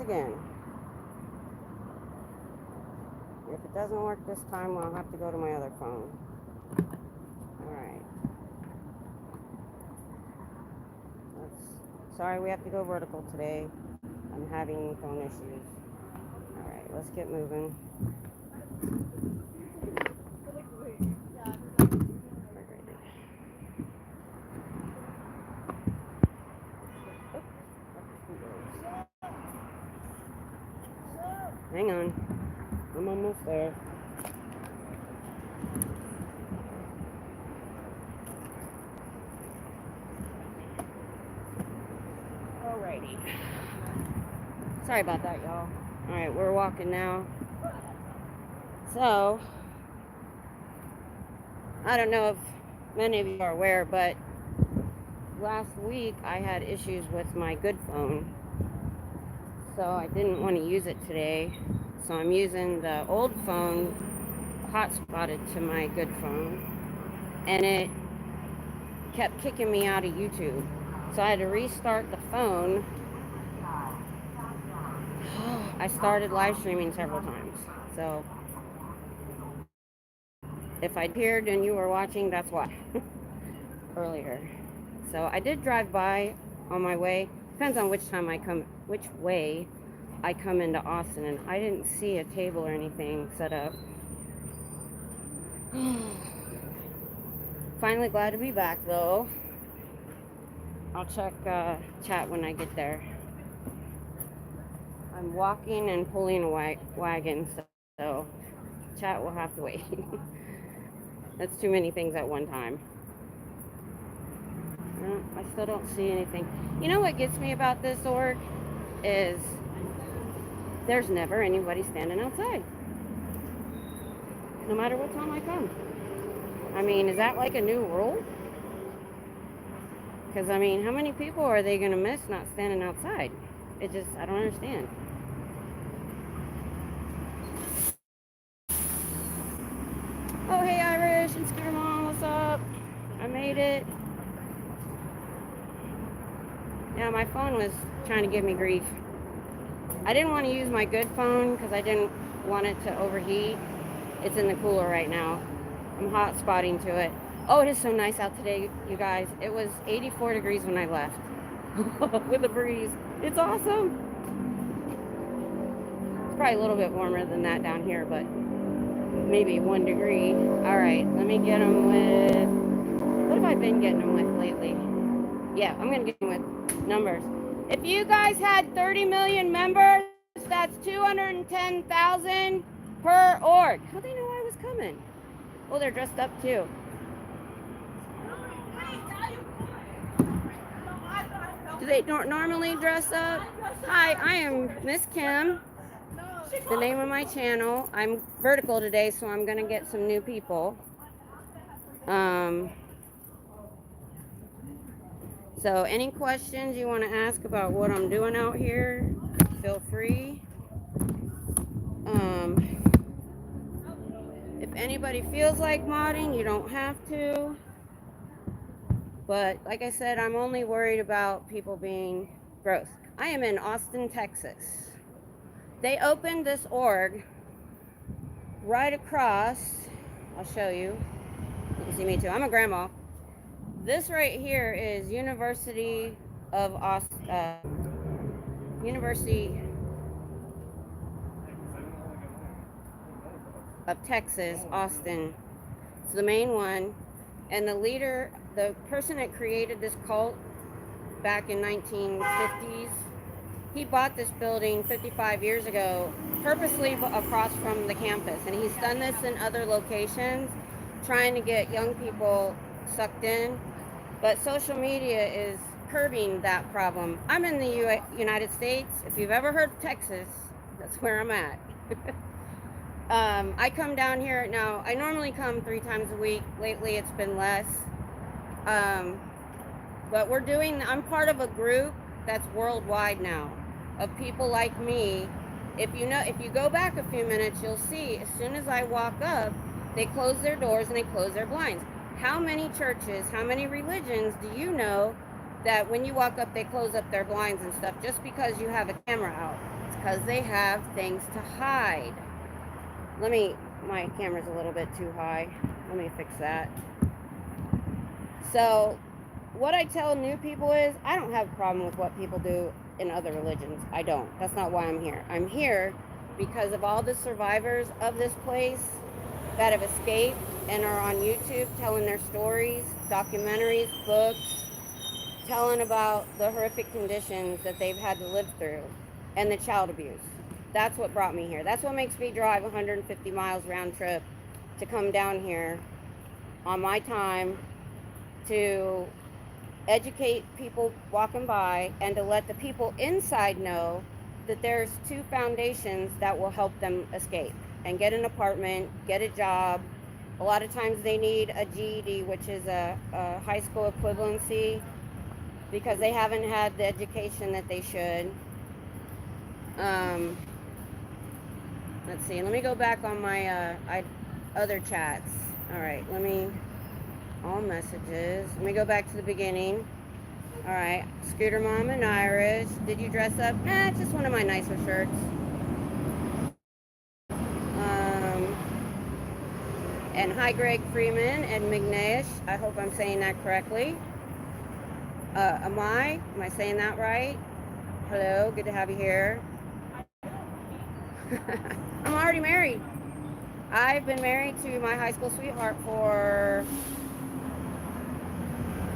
again. If it doesn't work this time, I'll have to go to my other phone. Alright. Sorry, we have to go vertical today. I'm having phone issues. Alright, let's get moving. Hang on. I'm almost there. Alrighty. Sorry about that, y'all. Alright, we're walking now. So, I don't know if many of you are aware, but last week I had issues with my good phone. So I didn't want to use it today. So I'm using the old phone hotspotted to my good phone. And it kept kicking me out of YouTube. So I had to restart the phone. I started live streaming several times. So if I appeared and you were watching, that's why. Earlier. So I did drive by on my way. Depends on which way I come into Austin, and I didn't see a table or anything set up. Finally glad to be back though. I'll check chat when I get there. I'm walking and pulling a wagon, so chat will have to wait. That's too many things at one time. I still don't see anything. You know what gets me about this org is there's never anybody standing outside. No matter what time I come. I mean, is that like a new rule? Because, I mean, how many people are they going to miss not standing outside? I don't understand. Oh, hey, Irish and Scooter Mom, what's up? I made it. Yeah, my phone was trying to give me grief. I didn't want to use my good phone because I didn't want it to overheat. It's in the cooler right now. I'm hot spotting to it. Oh, it is so nice out today, you guys. It was 84 degrees when I left with a breeze. It's awesome. It's probably a little bit warmer than that down here, but maybe 1 degree. All right, let me get them with, what have I been getting them with lately? Yeah, I'm going to get them with numbers. If you guys had 30 million members, that's 210,000 per org. How do they know I was coming? Oh, they're dressed up too. Do they normally dress up? Hi, I am Miss Kim. The name of my channel. I'm vertical today, so I'm going to get some new people. So any questions you want to ask about what I'm doing out here, feel free. If anybody feels like modding, you don't have to. But like I said, I'm only worried about people being gross. I am in Austin, Texas. They opened this org right across. I'll show you. You can see me too. I'm a grandma. This right here is University of Texas, Austin. It's the main one. And the leader, the person that created this cult back in 1950s, he bought this building 55 years ago, purposely across from the campus. And he's done this in other locations, trying to get young people sucked in. But social media is curbing that problem. I'm in the United States. If you've ever heard of Texas, that's where I'm at. I come down here now. I normally come 3 times a week. Lately it's been less. But I'm part of a group that's worldwide now of people like me. If you go back a few minutes, you'll see as soon as I walk up, they close their doors and they close their blinds. How many churches, how many religions do you know that when you walk up, they close up their blinds and stuff just because you have a camera out? It's because they have things to hide. My camera's a little bit too high. Let me fix that. So, what I tell new people is, I don't have a problem with what people do in other religions. I don't. That's not why I'm here. I'm here because of all the survivors of this place that have escaped and are on YouTube telling their stories, documentaries, books, telling about the horrific conditions that they've had to live through and the child abuse. That's what brought me here. That's what makes me drive 150 miles round trip to come down here on my time to educate people walking by and to let the people inside know that there's 2 foundations that will help them escape and get an apartment, get a job. A lot of times they need a GED, which is a high school equivalency, because they haven't had the education that they should. Let's see, let me go back on my other chats. All right, all messages. Let me go back to the beginning. All right, Scooter Mom and Irish. Did you dress up? Nah, it's just one of my nicer shirts. And hi, Greg Freeman and McNeish. I hope I'm saying that correctly. Am I saying that right? Hello, good to have you here. I'm already married. I've been married to my high school sweetheart for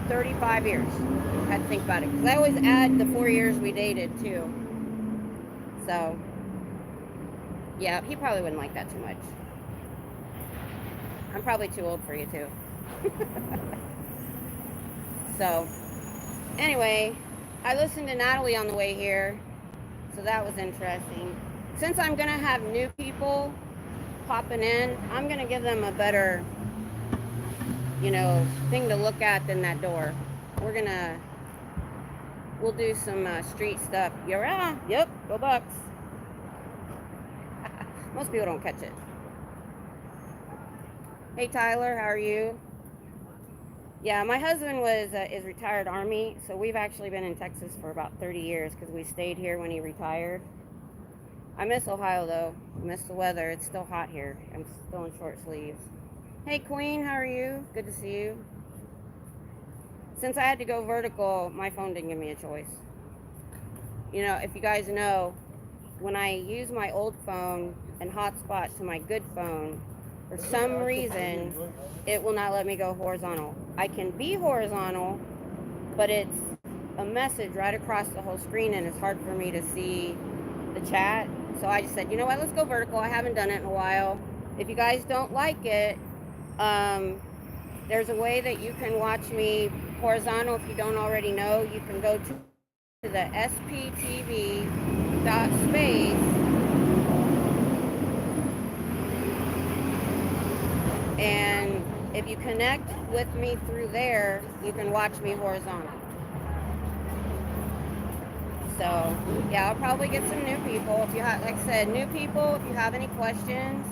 35 years. I had to think about it, because I always add the 4 years we dated too. So, yeah, he probably wouldn't like that too much. I'm probably too old for you too. So, anyway, I listened to Natalie on the way here, so that was interesting. Since I'm gonna have new people popping in, I'm gonna give them a better, thing to look at than that door. We'll do some street stuff. Yep, go Bucks. Most people don't catch it. Hey Tyler, how are you? Yeah, my husband is retired Army, so we've actually been in Texas for about 30 years because we stayed here when he retired. I miss Ohio though. I miss the weather. It's still hot here. I'm still in short sleeves. Hey Queen, how are you? Good to see you. Since I had to go vertical, my phone didn't give me a choice. If you guys know, when I use my old phone and hotspot to my good phone, for some reason, it will not let me go horizontal. I can be horizontal, but it's a message right across the whole screen, and it's hard for me to see the chat. So I just said, you know what, let's go vertical. I haven't done it in a while. If you guys don't like it, there's a way that you can watch me horizontal. If you don't already know, you can go to the sptv.space and if you connect with me through there, you can watch me horizontal. So yeah, I'll probably get some new people. If you have, like I said, new people, if you have any questions,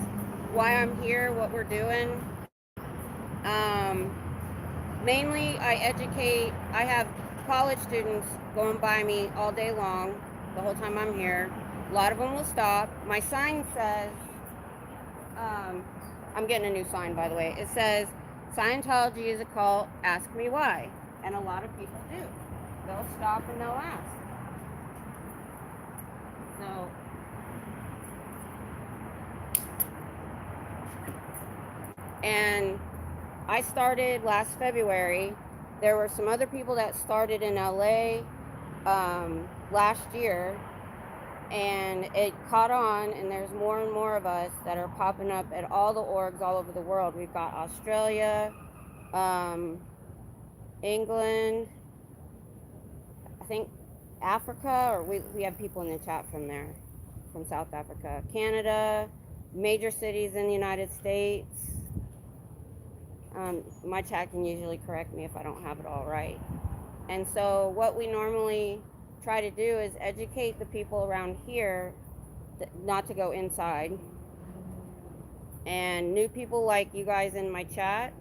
why I'm here, what we're doing. Mainly I educate. I have college students going by me all day long, the whole time I'm here. A lot of them will stop. My sign says, I'm getting a new sign, by the way. It says, Scientology is a cult, ask me why. And a lot of people do. They'll stop and they'll ask. So, and I started last February. There were some other people that started in LA last year, and it caught on, and there's more and more of us that are popping up at all the orgs all over the world. We've got Australia, England, I think Africa, or we have people in the chat from there, from South Africa, Canada, major cities in the United States. My chat can usually correct me if I don't have it all right. And so what we normally try to do is educate the people around here not to go inside. And new people like you guys in my chat,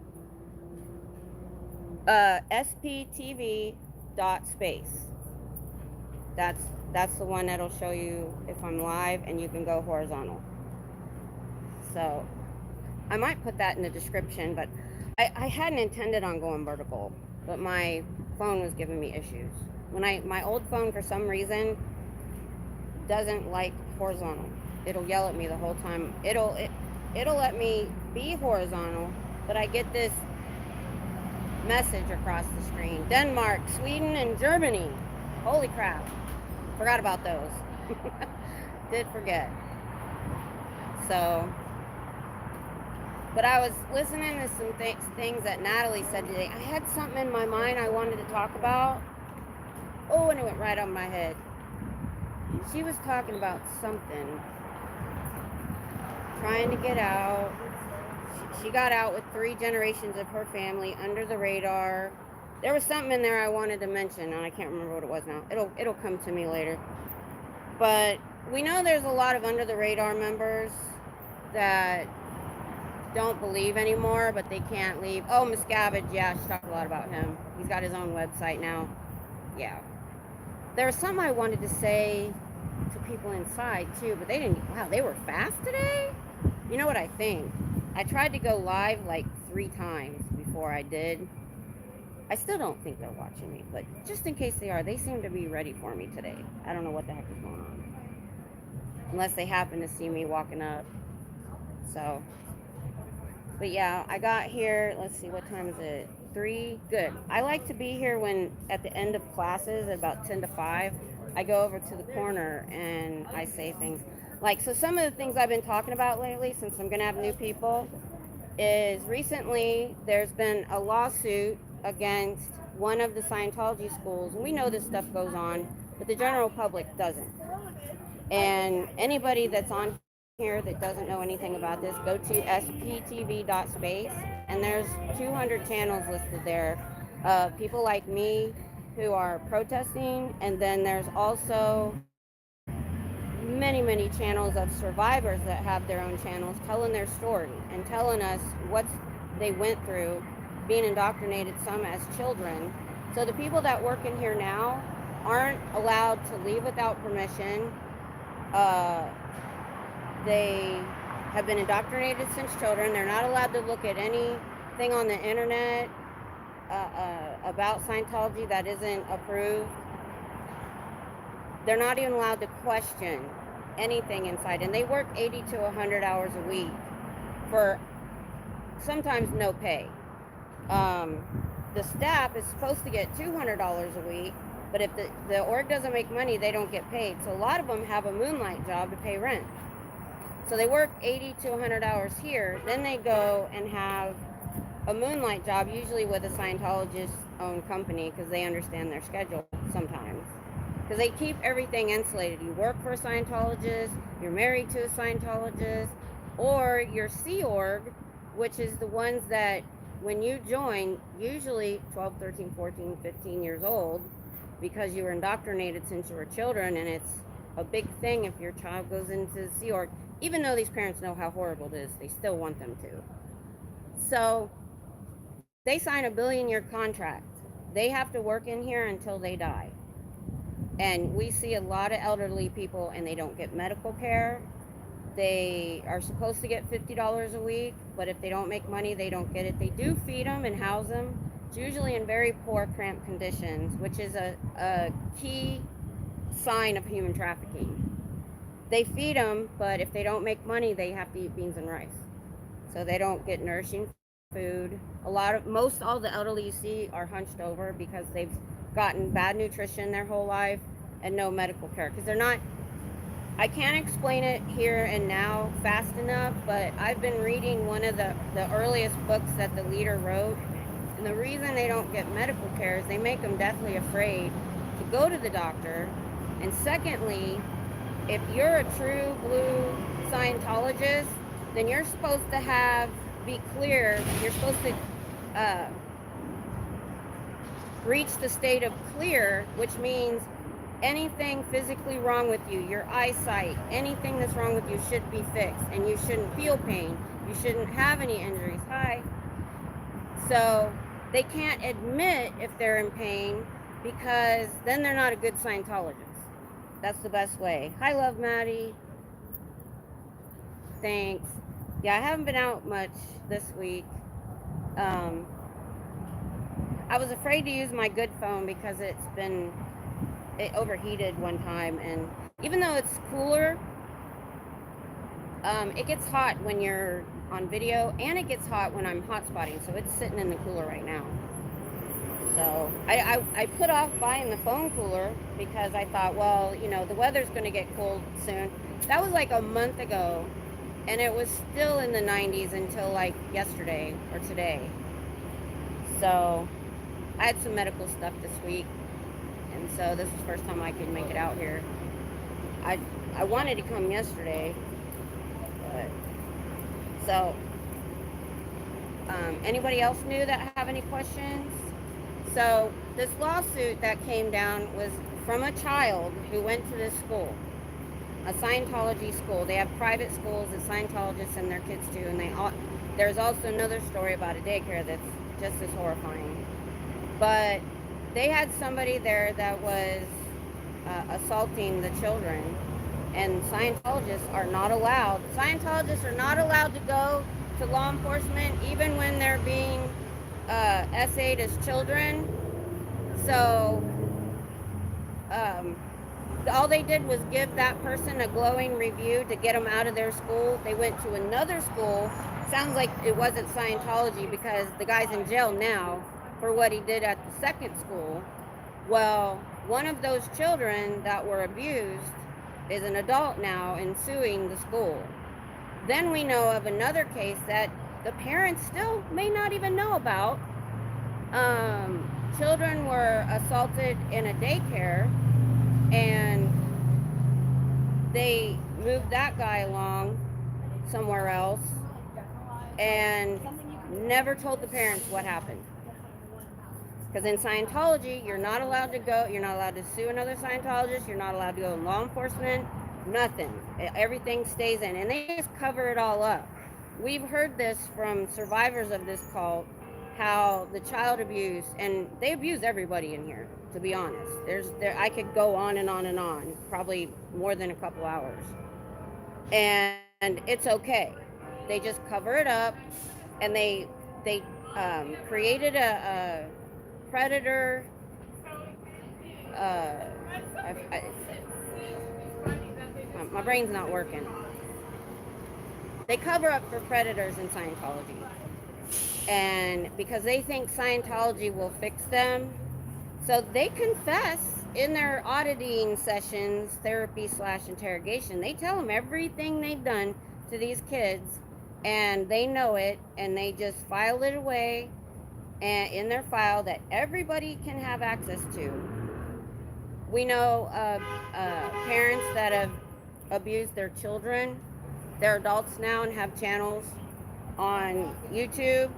sptv.space. That's That's the one that'll show you if I'm live, and you can go horizontal. So I might put that in the description, but I hadn't intended on going vertical, but my phone was giving me issues. My old phone, for some reason, doesn't like horizontal. It'll yell at me the whole time. It'll let me be horizontal, but I get this message across the screen: Denmark, Sweden, and Germany. Holy crap. Forgot about those. Did forget. So, but I was listening to some things that Natalie said today. I had something in my mind I wanted to talk about. Oh, and it went right on my head. She was talking about something. Trying to get out. She got out with 3 generations of her family under the radar. There was something in there I wanted to mention, and I can't remember what it was now. It'll come to me later. But we know there's a lot of under the radar members that don't believe anymore, but they can't leave. Oh, Miscavige, yeah, she talked a lot about him. He's got his own website now. Yeah. There was something I wanted to say to people inside too, but they didn't. Wow, they were fast today. You know what I think? I tried to go live like 3 times before I did. I still don't think they're watching me, but just in case they are, they seem to be ready for me today. I don't know what the heck is going on. Unless they happen to see me walking up. So, but yeah, I got here, let's see, what time is it? 3? Good. I like to be here when, at the end of classes, about 10 to 5, I go over to the corner and I say things. Like, so some of the things I've been talking about lately, since I'm going to have new people, is recently there's been a lawsuit against one of the Scientology schools. And we know this stuff goes on, but the general public doesn't. And anybody that's on here that doesn't know anything about this, go to sptv.space, and there's 200 channels listed there of people like me who are protesting, and then there's also many channels of survivors that have their own channels telling their story and telling us what they went through being indoctrinated, some as children. So the people that work in here now aren't allowed to leave without permission. They have been indoctrinated since children. They're not allowed to look at anything on the internet about Scientology that isn't approved. They're not even allowed to question anything inside. And they work 80 to 100 hours a week for sometimes no pay. The staff is supposed to get $200 a week, but if the org doesn't make money, they don't get paid. So a lot of them have a moonlight job to pay rent. So they work 80 to 100 hours here, then they go and have a moonlight job, usually with a Scientologist-owned company, because they understand their schedule sometimes. Because they keep everything insulated. You work for a Scientologist, you're married to a Scientologist, or you're Sea Org, which is the ones that when you join, usually 12, 13, 14, 15 years old, because you were indoctrinated since you were children, and it's a big thing if your child goes into the Sea Org. Even though these parents know how horrible it is, they still want them to. So they sign a billion-year contract. They have to work in here until they die. And we see a lot of elderly people, and they don't get medical care. They are supposed to get $50 a week, but if they don't make money, they don't get it. They do feed them and house them. It's usually in very poor, cramped conditions, which is a key sign of human trafficking. They feed them, but if they don't make money, they have to eat beans and rice. So they don't get nourishing food. Most all the elderly you see are hunched over because they've gotten bad nutrition their whole life and no medical care. Because they're not, I can't explain it here and now fast enough, but I've been reading one of the earliest books that the leader wrote. And the reason they don't get medical care is they make them deathly afraid to go to the doctor. And secondly, if you're a true blue Scientologist, then you're supposed to be clear. You're supposed to reach the state of clear, which means anything physically wrong with you, your eyesight, anything that's wrong with you should be fixed, and you shouldn't feel pain. You shouldn't have any injuries. Hi. So they can't admit if they're in pain, because then they're not a good Scientologist. That's the best way. Hi, love, Maddie. Thanks. Yeah, I haven't been out much this week. I was afraid to use my good phone because it overheated one time, and even though it's cooler, it gets hot when you're on video, and it gets hot when I'm hotspotting, so it's sitting in the cooler right now. So I put off buying the phone cooler because I thought, well, you know, the weather's going to get cold soon. That was like a month ago, and it was still in the 90s until like yesterday or today. So I had some medical stuff this week, and so this is the first time I could make it out here. I wanted to come yesterday, but so anybody else new that have any questions? So this lawsuit that came down was from a child who went to this school, a Scientology school. They have private schools that Scientologists send their kids to, and there's also another story about a daycare that's just as horrifying. But they had somebody there that was assaulting the children, and Scientologists are not allowed. Scientologists are not allowed to go to law enforcement even when they're being SA'd as children. So all they did was give that person a glowing review to get them out of their school. They went to another school. Sounds like it wasn't Scientology because the guy's in jail now for what he did at the second school. Well, one of those children that were abused is an adult now and suing the school. Then we know of another case that the parents still may not even know about. Children were assaulted in a daycare, and they moved that guy along somewhere else and never told the parents what happened. Because in Scientology, you're not allowed to go, you're not allowed to sue another Scientologist, you're not allowed to go in law enforcement, nothing. Everything stays in, and they just cover it all up. We've heard this from survivors of this cult, how the child abuse, and they abuse everybody in here, to be honest. I could go on and on and on, probably more than a couple hours. And it's okay. They just cover it up, and they created a predator. My brain's not working. They cover up for predators in Scientology. And because they think Scientology will fix them, so they confess in their auditing sessions, therapy/interrogation. They tell them everything they've done to these kids, and they know it, and they just file it away and in their file that everybody can have access to. We know parents that have abused their children. They're adults now and have channels on YouTube.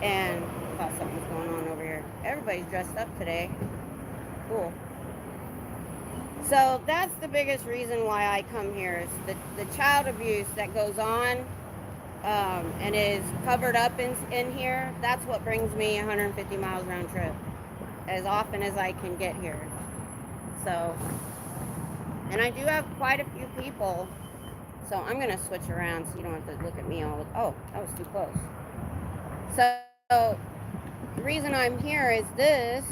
And I thought something was going on over here. Everybody's dressed up today. Cool. So that's the biggest reason why I come here, is the child abuse that goes on and is covered up in here. That's what brings me 150 miles round trip as often as I can get here. So, and I do have quite a few people, so I'm going to switch around so you don't have to look at me all the, oh, that was too close. So the reason I'm here is this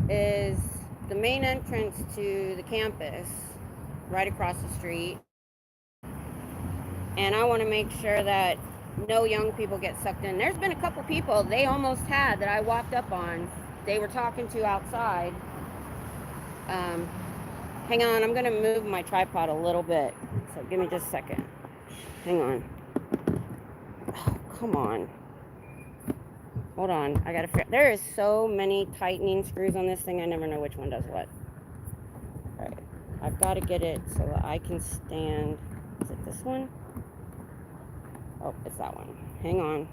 is the main entrance to the campus right across the street. And I want to make sure that no young people get sucked in. There's been a couple people they almost had that I walked up on. They were talking to outside. Hang on, I'm going to move my tripod a little bit. So give me just a second. Hang on. Oh, come on. Hold on. I got to figure. There is so many tightening screws on this thing. I never know which one does what. All right. I've got to get it so that I can stand. Is it this one? Oh, it's that one. Hang on.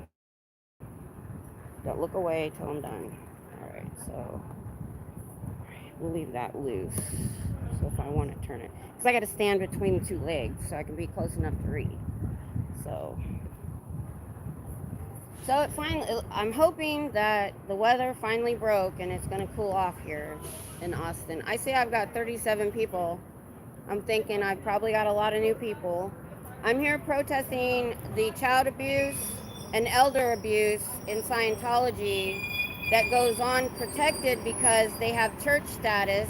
Don't look away till I'm done. All right. So we'll leave that loose. So if I want to turn it, because I got to stand between the two legs so I can be close enough to read. So So it finally, I'm hoping that the weather finally broke and it's going to cool off here in Austin. I see I've got 37 people. I'm thinking I've probably got a lot of new people. I'm here protesting the child abuse and elder abuse in Scientology that goes on protected because they have church status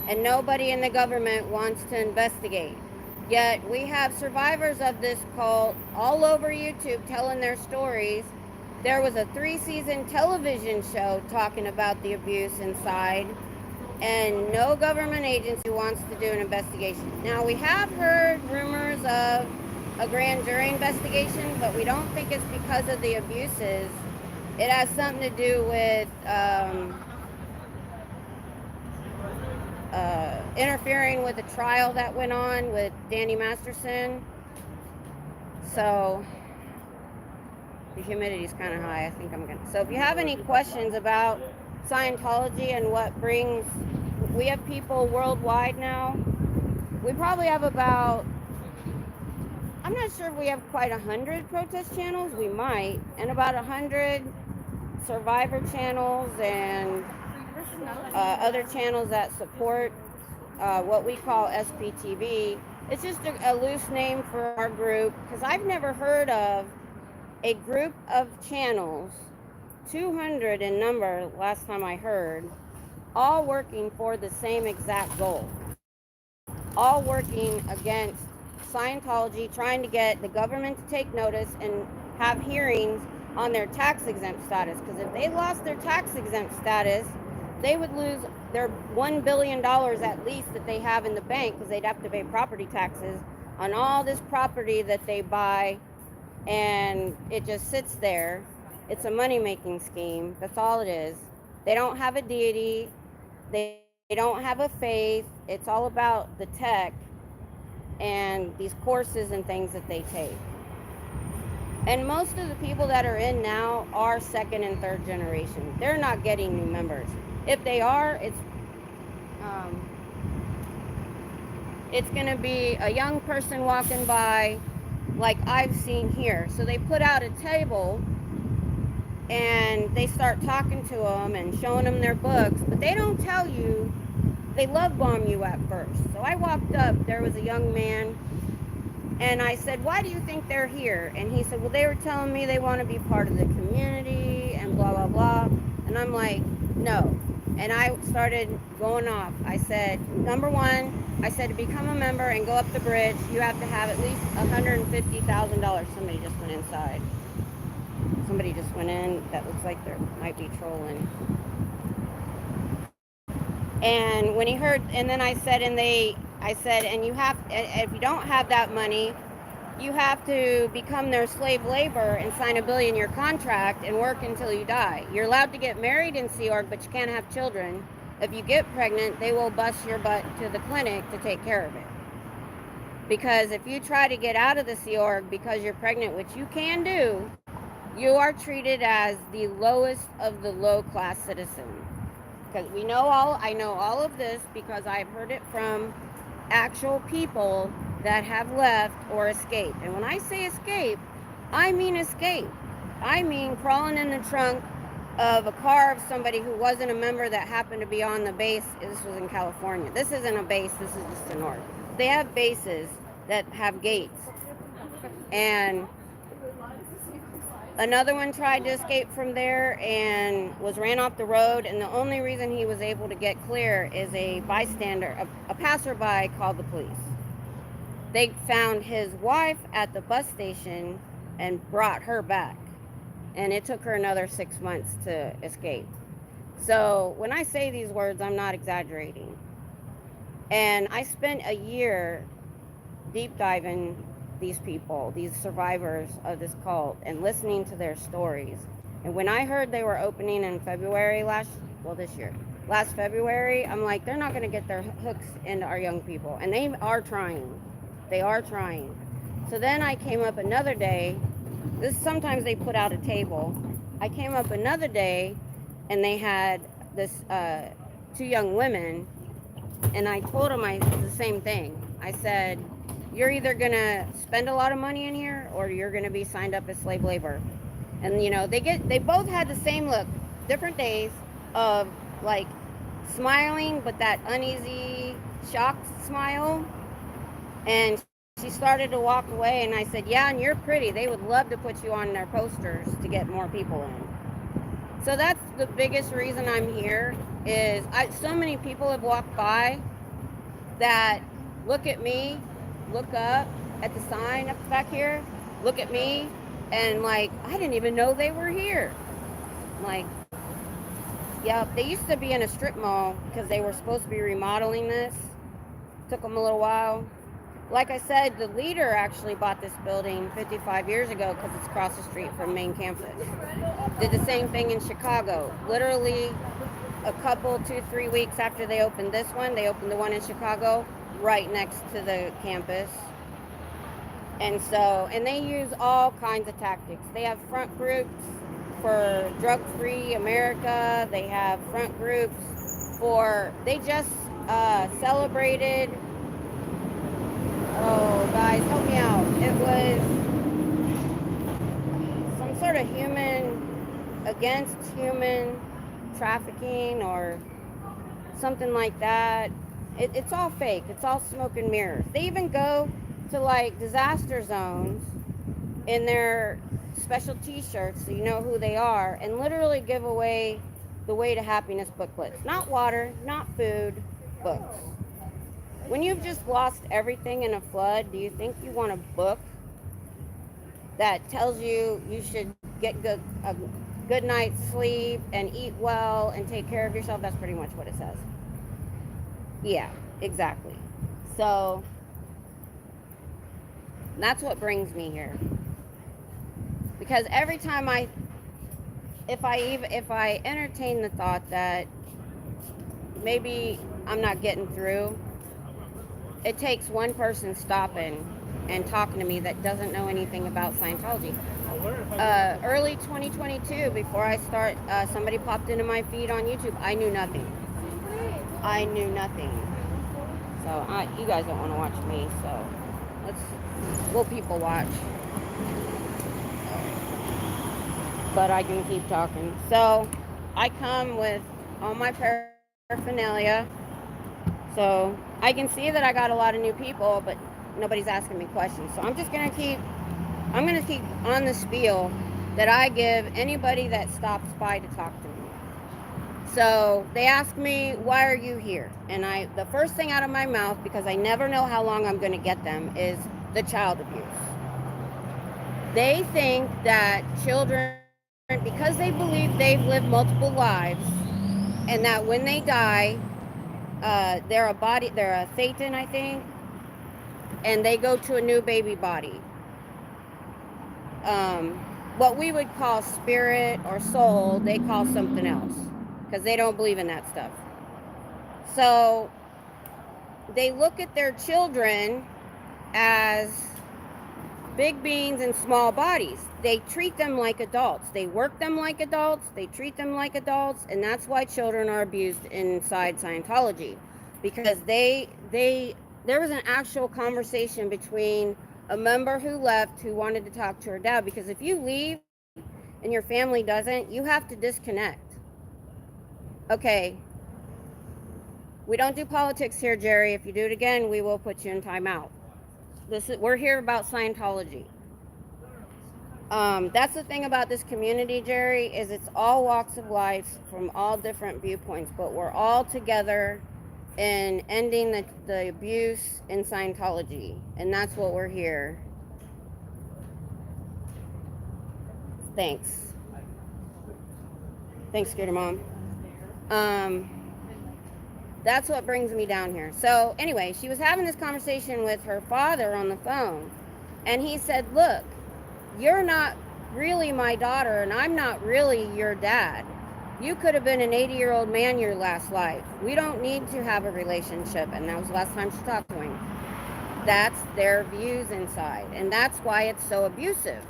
and nobody in the government wants to investigate. Yet we have survivors of this cult all over YouTube telling their stories. There was a 3-season television show talking about the abuse inside, and no government agency wants to do an investigation. Now, we have heard rumors of a grand jury investigation, but we don't think it's because of the abuses. It has something to do with interfering with a trial that went on with Danny Masterson. So the humidity's kind of high. I think I'm gonna. So if you have any questions about Scientology and what brings, we have people worldwide now. We probably have about, I'm not sure if we have quite 100 protest channels. We might, and about 100 survivor channels and other channels that support what we call sptv. It's just a loose name for our group, because I've never heard of a group of channels, 200 in number last time I heard, all working for the same exact goal, all working against Scientology, trying to get the government to take notice and have hearings on their tax exempt status. Because if they lost their tax exempt status, they would lose their $1 billion at least that they have in the bank, because they'd have to pay property taxes on all this property that they buy, and it just sits there. It's a money-making scheme. That's all it is. They don't have a deity. They don't have a faith. It's all about the tech and these courses and things that they take. And most of the people that are in now are second and third generation. They're not getting new members. If they are, it's going to be a young person walking by, like I've seen here. So they put out a table and they start talking to them and showing them their books, but they don't tell you, they love bomb you at first. So I walked up, there was a young man, and I said, why do you think they're here? And he said, well, they were telling me they want to be part of the community and blah, blah, blah. And I'm like, no. And I started going off. I said, number one, I said, to become a member and go up the bridge, you have to have at least $150,000. Somebody just went inside. Somebody just went in that looks like they might be trolling. And when he heard, and then I said, and you have, if you don't have that money, you have to become their slave labor and sign a billion-year contract and work until you die. You're allowed to get married in Sea Org, but you can't have children. If you get pregnant, they will bust your butt to the clinic to take care of it. Because if you try to get out of the Sea Org because you're pregnant, which you can do, you are treated as the lowest of the low-class citizen. Because I know all of this because I've heard it from actual people that have left or escaped. And when I say escape, I mean escape. I mean crawling in the trunk of a car of somebody who wasn't a member that happened to be on the base. This was in California. This isn't a base, this is just the north. They have bases that have gates. And another one tried to escape from there and was ran off the road, and the only reason he was able to get clear is a bystander, a passerby called the police. They found his wife at the bus station and brought her back, and it took her another 6 months to escape. So when I say these words, I'm not exaggerating. And I spent a year deep diving these people, these survivors of this cult, and listening to their stories. And when I heard they were opening in February last February, I'm like, they're not going to get their hooks into our young people. And they are trying. They are trying. So then I came up another day. Sometimes they put out a table. I came up another day, and they had this 2 young women, and I told them the same thing. I said, you're either going to spend a lot of money in here or you're going to be signed up as slave labor. And you know, they both had the same look, different days of like smiling, but that uneasy, shocked smile. And she started to walk away, and I said, yeah, and you're pretty. They would love to put you on their posters to get more people in. So that's the biggest reason I'm here is so many people have walked by that look at me, look up at the sign up back here, look at me, and like, I didn't even know they were here. Like, yeah, they used to be in a strip mall because they were supposed to be remodeling this. Took them a little while. Like I said, the leader actually bought this building 55 years ago because it's across the street from main campus. Did the same thing in Chicago. Literally a couple, 2-3 weeks after they opened this one, they opened the one in Chicago right next to the campus. And so, and they use all kinds of tactics. They have front groups for drug-free America. They have front groups for, they just celebrated, oh guys, help me out. It was some sort of against human trafficking or something like that. It's all fake. It's all smoke and mirrors. They even go to like disaster zones in their special t-shirts so you know who they are, and literally give away the Way to Happiness booklets. Not water, not food, books. When you've just lost everything in a flood, do you think you want a book that tells you you should get a good night's sleep and eat well and take care of yourself? That's pretty much what it says. Yeah, exactly. So that's what brings me here. Because every time if I entertain the thought that maybe I'm not getting through, it takes one person stopping and talking to me that doesn't know anything about Scientology. Early 2022, before I start, somebody popped into my feed on YouTube. I knew nothing. So you guys don't want to watch me, so we'll people watch. But I can keep talking. So I come with all my paraphernalia. So I can see that I got a lot of new people, but nobody's asking me questions. So I'm gonna keep on the spiel that I give anybody that stops by to talk to me. So they ask me, why are you here? And the first thing out of my mouth, because I never know how long I'm gonna get them, is the child abuse. They think that children, because they believe they've lived multiple lives, and that when they die, they're a Satan, I think, and they go to a new baby body. What we would call spirit or soul, they call something else, because they don't believe in that stuff. So they look at their children as big beings in small bodies. They treat them like adults. They work them like adults. They treat them like adults. And that's why children are abused inside Scientology. Because there was an actual conversation between a member who left who wanted to talk to her dad. Because if you leave and your family doesn't, you have to disconnect. Okay. We don't do politics here, Jerry. If you do it again, we will put you in timeout. We're here about Scientology. That's the thing about this community, Jerry, is it's all walks of life from all different viewpoints, but we're all together in ending the abuse in Scientology, and that's what we're here. Thanks, Scooter Mom. That's what brings me down here. So anyway, she was having this conversation with her father on the phone, and he said, look, you're not really my daughter, and I'm not really your dad. You could have been an 80-year-old man your last life. We don't need to have a relationship. And that was the last time she talked to him. That's their views inside, and that's why it's so abusive.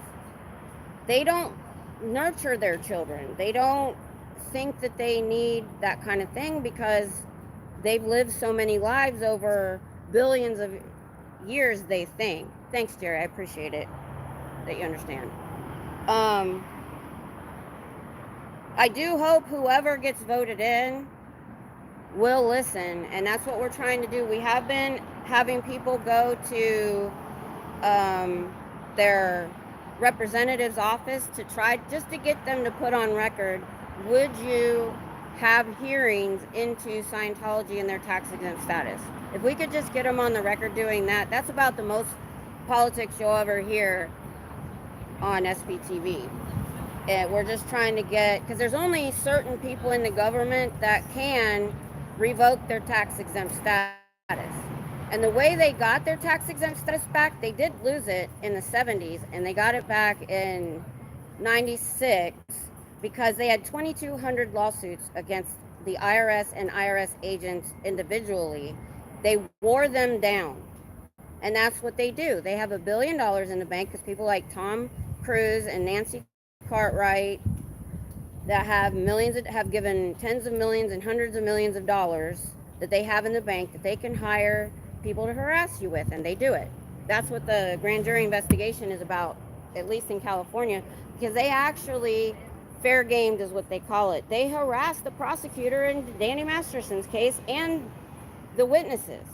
They don't nurture their children. They don't think that they need that kind of thing because they've lived so many lives over billions of years, they think. Thanks, Jerry. I appreciate it that you understand. I do hope whoever gets voted in will listen, and that's what we're trying to do. We have been having people go to their representative's office to try just to get them to put on record, would you have hearings into Scientology and their tax exempt status? If we could just get them on the record doing that, that's about the most politics you'll ever hear on SPTV. And we're just trying to get, because there's only certain people in the government that can revoke their tax exempt status. And the way they got their tax exempt status back, they did lose it in the 70s, and they got it back in 96 because they had 2,200 lawsuits against the IRS and IRS agents individually. They wore them down. And that's what they do. They have $1 billion in the bank because people like Tom Cruise and Nancy Cartwright that have have given tens of millions and hundreds of millions of dollars that they have in the bank that they can hire people to harass you with, and they do it. That's what the grand jury investigation is about, at least in California, because they actually fair gamed is what they call it. They harassed the prosecutor in Danny Masterson's case and the witnesses.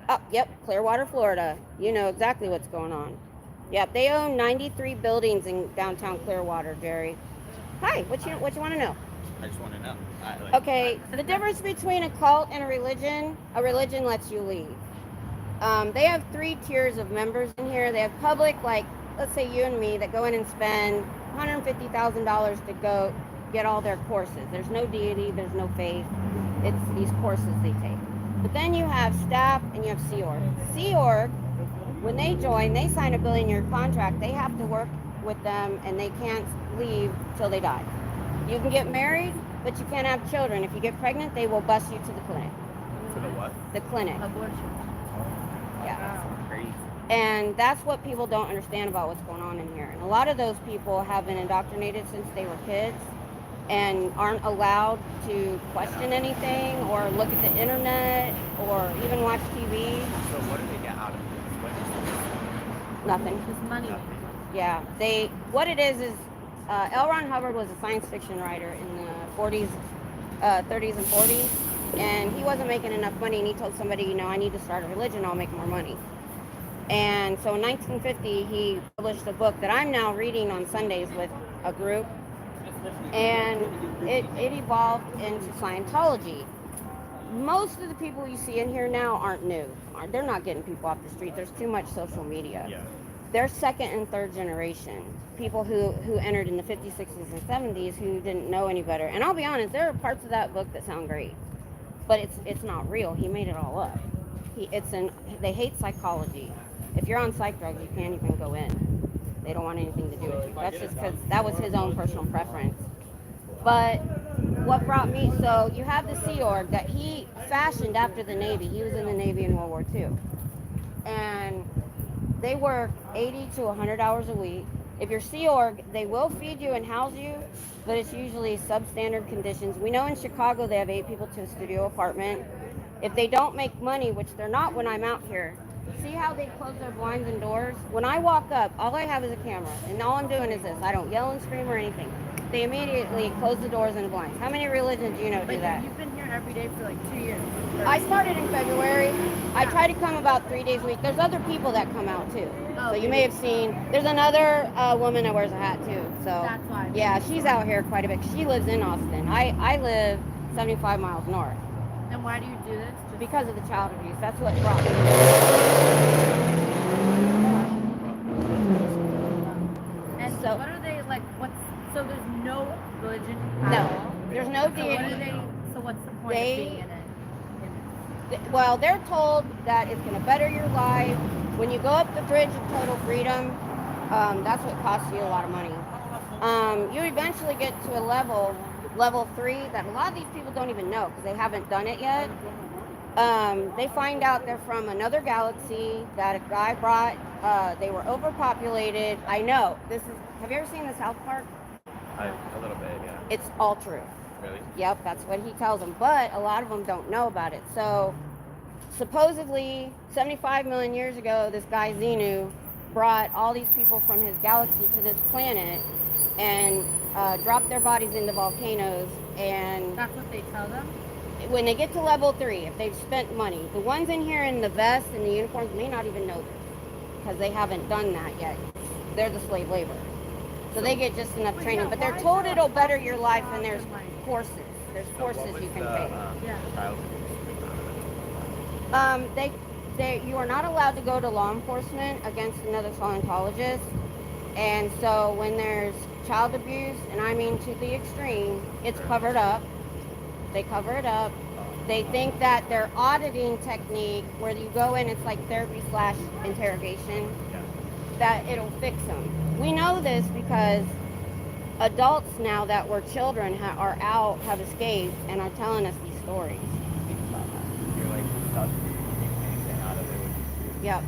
Oh, yep, Clearwater, Florida. You know exactly what's going on. Yep, they own 93 buildings in downtown Clearwater, Jerry. Hi, what you want to know? I just want to know. Okay, the difference between a cult and a religion lets you leave. They have 3 tiers of members in here. They have public, like, let's say you and me, that go in and spend $150,000 to go get all their courses. There's no deity, there's no faith. It's these courses they take. But then you have staff and you have Sea Org. Sea Org, when they join, they sign a billion-year contract. They have to work with them, and they can't leave till they die. You can get married, but you can't have children. If you get pregnant, they will bus you to the clinic. To the what? The clinic. Abortion. Yeah. Wow. Crazy. And that's what people don't understand about what's going on in here. And a lot of those people have been indoctrinated since they were kids and aren't allowed to question anything or look at the internet or even watch TV. So what do they get out of this? What is Nothing. It's money. Nothing. Yeah. What it is L. Ron Hubbard was a science fiction writer in the 40s, 30s and 40s. And he wasn't making enough money, and he told somebody, I need to start a religion, I'll make more money. And so in 1950, he published a book that I'm now reading on Sundays with a group. And it evolved into Scientology. Most of the people you see in here now aren't new. They're not getting people off the street. There's too much social media. Yeah. They're second and third generation. People who entered in the 50s, 60s, and 70s who didn't know any better. And I'll be honest, there are parts of that book that sound great. But it's not real. He made it all up. They hate psychology. If you're on psych drugs, you can't even go in. They don't want anything to do with you. That's just because that was his own personal preference. But what brought me, so you have the Sea Org that he fashioned after the Navy. He was in the Navy in World War II. And they work 80 to 100 hours a week. If you're Sea Org, they will feed you and house you, but it's usually substandard conditions. We know in Chicago they have 8 people to a studio apartment. If they don't make money, which they're not when I'm out here, see how they close their blinds and doors? When I walk up, all I have is a camera, and all I'm doing is this. I don't yell and scream or anything. They immediately close the doors and the blinds. How many religions do you know do But that? you've been here every day for like 2 years. I started in February. I try to come about 3 days a week. There's other people that come out too. Oh, So you may have seen, there's another woman that wears a hat too. So That's why. yeah, she's out here quite a bit. She lives in Austin. I live 75 miles north. And why do you do this? Just Because of the child abuse. That's what brought me here. And So- what are they like? So there's no religion No, at all? there's no So what deity. are they? So what's the point They- of being in it? Well, they're told that it's going to better your life. When you go up the bridge of total freedom, that's what costs you a lot of money. You eventually get to a level 3, that a lot of these people don't even know because they haven't done it yet. They find out they're from another galaxy, that a guy brought, they were overpopulated. I know, have you ever seen the South Park? A little bit, yeah. It's all true. Really? Yep, that's what he tells them. But a lot of them don't know about it. So supposedly 75 million years ago, this guy Zenu brought all these people from his galaxy to this planet, and drop their bodies into volcanoes, and That's what they tell them. when they get to level 3, if they've spent money, the ones in here in the vests and the uniforms may not even know this because they haven't done that yet. They're the slave labor. So they get just enough But training, yeah, but they're why is told there it'll a better your life, job and there's in, like- courses. There's So courses what was you can the, take. Yeah. child You are not allowed to go to law enforcement against another Scientologist. And so when there's child abuse, and I mean to the extreme, it's covered up. They cover it up. They think that their auditing technique, where you go in, it's like therapy / interrogation, Yeah. that it'll fix them. We know this because adults now that were children are out, have escaped, and are telling us these stories. You're like stuck. You can't get out of it. Yep.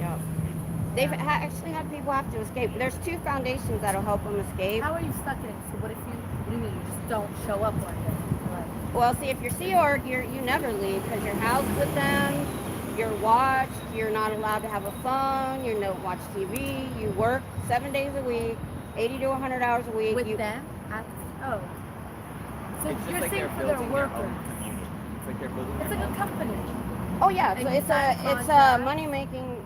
Yep. They've actually had people have to escape. There's 2 foundations that'll help them escape. How are you stuck in it? So what if you? What do you mean? You just don't show up one day? Like, Well, see, if you're Sea Org, you never leave because you're housed with them. You're watched. You're not allowed to have a phone. You don't watch TV. You work 7 days a week, 80 to 100 hours a week. with You, them? Oh. So It's just you're like saying they're for their building their workers? own community. It's like they're building It's their like own a company. oh yeah, And so you it's sign a contracts. money making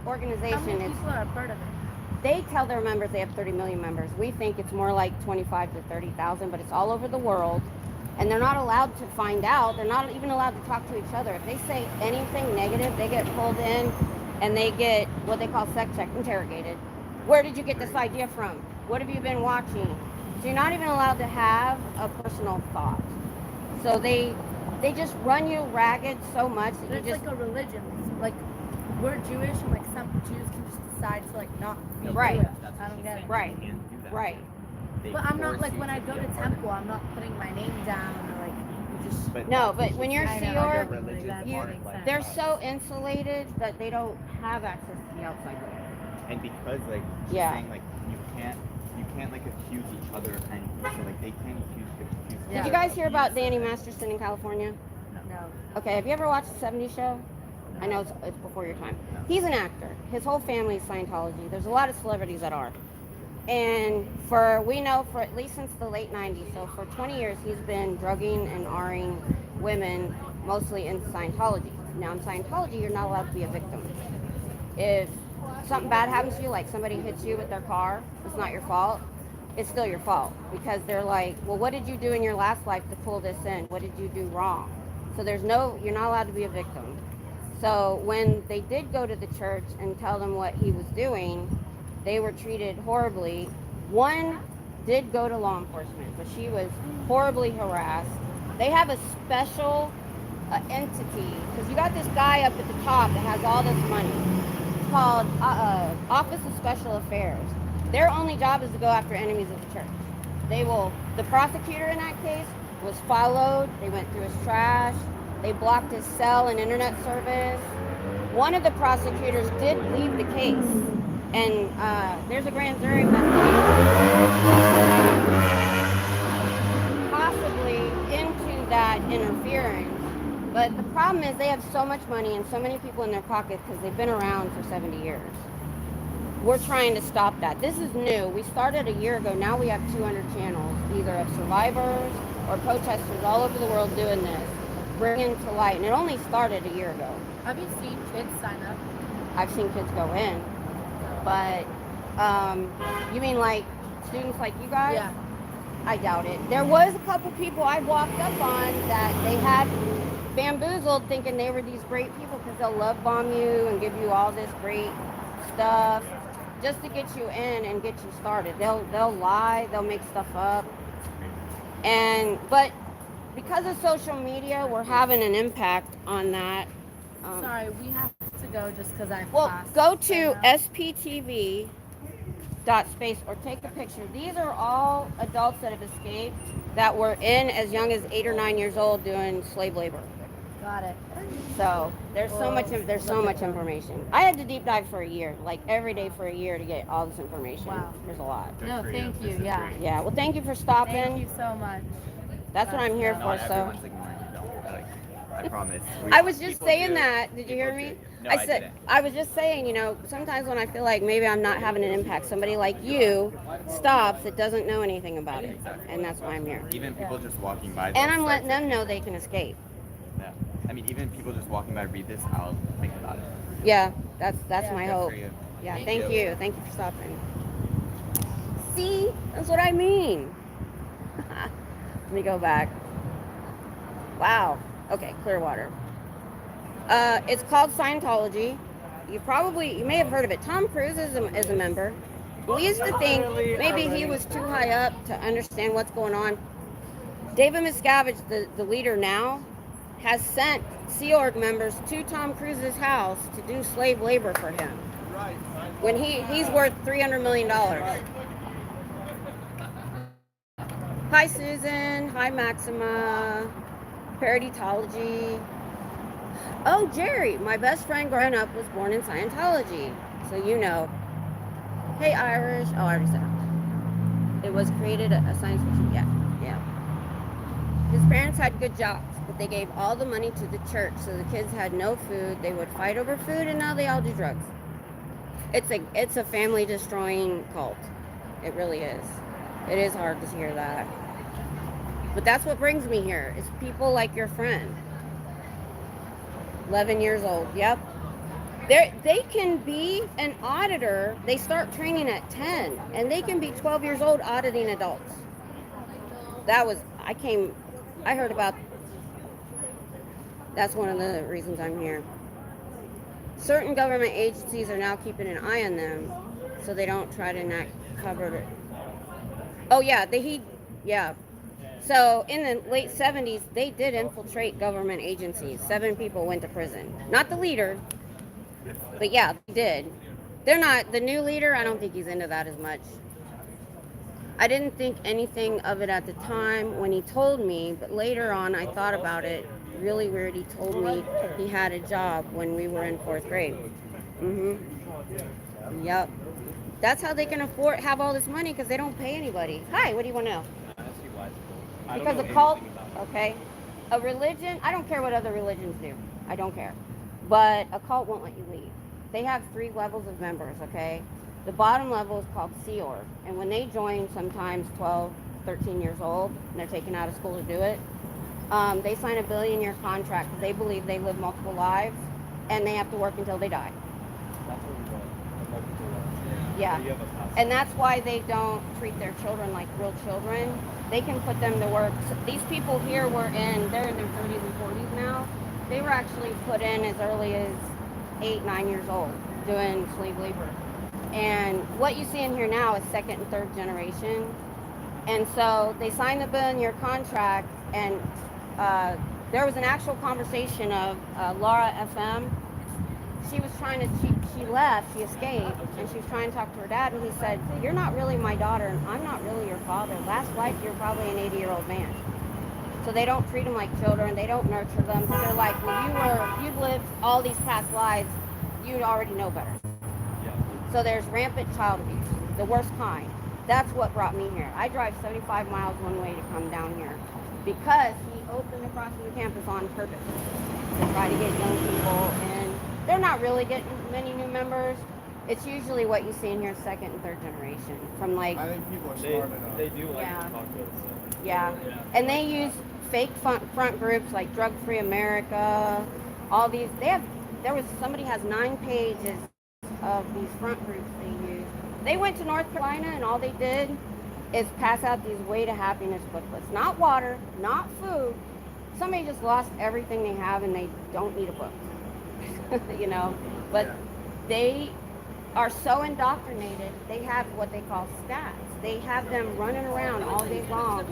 organization. How many It's, people are a part of it? they tell their members they have 30 million members. We think it's more like 25 to 30,000, but it's all over the world. And they're not allowed to find out. They're not even allowed to talk to each other. If they say anything negative, they get pulled in and they get what they call sec check, interrogated. Where did you get this idea from? What have you been watching? So you're not even allowed to have a personal thought. So they just run you ragged so much that But you it's just like a religion. So, like we're Jewish, and like some Jews can just decide to like not be Right. Jewish. That's I don't get it. Right. You can't do that. right. They But I'm not force like you when I go be to a part of temple, I'm not putting my name down or like you just. But No, that's but when you're I Sea know, I Org, get religion, that you- makes sense. they're so insulated that they don't have access to the outside world. And because like she's Yeah. saying like you can't like accuse each other of anything. So like they can't accuse Yeah. Did each you other guys of hear about abuse Danny and- Masterson in California? No. Okay, have you ever watched the 70s show? I know it's before your time. He's an actor. His whole family is Scientology. There's a lot of celebrities that are. And we know for at least since the late 90s, so for 20 years, he's been drugging and R-ing women, mostly in Scientology. Now in Scientology, you're not allowed to be a victim. If something bad happens to you, like somebody hits you with their car, it's not your fault. It's still your fault because they're like, well, what did you do in your last life to pull this in? What did you do wrong? So you're not allowed to be a victim. So when they did go to the church and tell them what he was doing, they were treated horribly. One did go to law enforcement, but she was horribly harassed. They have a special entity because you got this guy up at the top that has all this money. It's called Office of Special Affairs. Their only job is to go after enemies of the church. The prosecutor in that case was followed. They went through his trash. They blocked his cell and internet service. One of the prosecutors did leave the case, and there's a grand jury investigation possibly into that interference. But the problem is they have so much money and so many people in their pockets because they've been around for 70 years. We're trying to stop that. This is new. We started a year ago. Now we have 200 channels, either of survivors or protesters all over the world doing this, bringing to light. And it only started a year ago. Have you seen kids sign up? I've seen kids go in. But you mean like students like you guys? Yeah. I doubt it. There was a couple people I walked up on that they had bamboozled thinking they were these great people because they'll love bomb you and give you all this great stuff just to get you in and get you started. They'll lie, they'll make stuff up. But because of social media, we're having an impact on that. Sorry, we have to go just because I. Well, go to sptv.space or take a picture. These are all adults that have escaped that were in as young as 8 or 9 years old doing slave labor. Got it. So there's so much Look at them. information. I had to deep dive for a year, like every day for a year to get all this information. Wow. There's a lot. Good No, for thank you. This is Yeah. great. Yeah. Well, thank you for stopping. Thank you so much. That's what I'm here Not for. So everyone's ignoring you, though. Like, I promise. I was just People saying do. that. Did you hear People me? do. No, I said, didn't. I was just saying, you know, sometimes when I feel like maybe I'm not having an impact, somebody like you stops that doesn't know anything about it. And that's why I'm here. Even people just walking by. And I'm letting them know they can escape. Yeah. I mean, even people just walking by read this, I'll think about it. Yeah, that's my Good hope. for you. Yeah, thank you. Thank you for stopping. See? That's what I mean. Let me go back. Wow. Okay, Clearwater. It's called Scientology. You may have heard of it. Tom Cruise is a member. We used to think maybe he was too high up to understand what's going on. David Miscavige, the leader now, has sent Sea Org members to Tom Cruise's house to do slave labor for him. When he's worth $300 million. Hi Susan, hi Maxima, Paraditology. Oh, Jerry, my best friend growing up was born in Scientology, so you know. Hey Irish, oh I already said it. It was created a science fiction, yeah. His parents had good jobs, but they gave all the money to the church, so the kids had no food. They would fight over food, and now they all do drugs. It's a family destroying cult. It really is. It is hard to hear that. But that's what brings me here, is people like your friend. 11 years old, yep. They can be an auditor. They start training at 10, and they can be 12 years old auditing adults. I heard about, that's one of the reasons I'm here. Certain government agencies are now keeping an eye on them so they don't try to not cover it. Oh yeah, yeah. So in the late 70s, they did infiltrate government agencies. 7 people went to prison. Not the leader, but yeah, they did. They're not, the new leader, I don't think he's into that as much. I didn't think anything of it at the time when he told me, but later on I thought about it. Really weird, he told me he had a job when we were in 4th grade. Yep. That's how they can have all this money, because they don't pay anybody. Hi, what do you want to know? Because a cult, okay, a religion, I don't care what other religions do. I don't care. But a cult won't let you leave. They have 3 levels of members, okay? The bottom level is called Sea Org. And when they join, sometimes 12, 13 years old, and they're taken out of school to do it, they sign a billion-year contract because they believe they live multiple lives, and they have to work until they die. Yeah. And that's why they don't treat their children like real children. They can put them to work. So these people here they're in their 30s and 40s now. They were actually put in as early as 8, 9 years old doing slave labor. And what you see in here now is 2nd and 3rd generation. And so they signed the billion-year contract, and there was an actual conversation of Laura FM. She was she left, she escaped, and she was trying to talk to her dad, and he said, "You're not really my daughter, and I'm not really your father. Last life, you're probably an 80-year-old man." So they don't treat them like children, they don't nurture them, but they're like, well, you've lived all these past lives, you already know better. So there's rampant child abuse, the worst kind. That's what brought me here. I drive 75 miles one way to come down here because he opened across from the campus on purpose to try to get young people in. They're not really getting many new members. It's usually what you see in here, 2nd and 3rd generation. From like, I think people are smart enough. They do like to talk to us. Yeah. And they use fake front groups like Drug Free America, all these. Somebody has 9 pages of these front groups they use. They went to North Carolina, and all they did is pass out these way to happiness booklets. Not water, not food. Somebody just lost everything they have, and they don't need a book. You know, but they are so indoctrinated, they have what they call stats. They have them running around all day long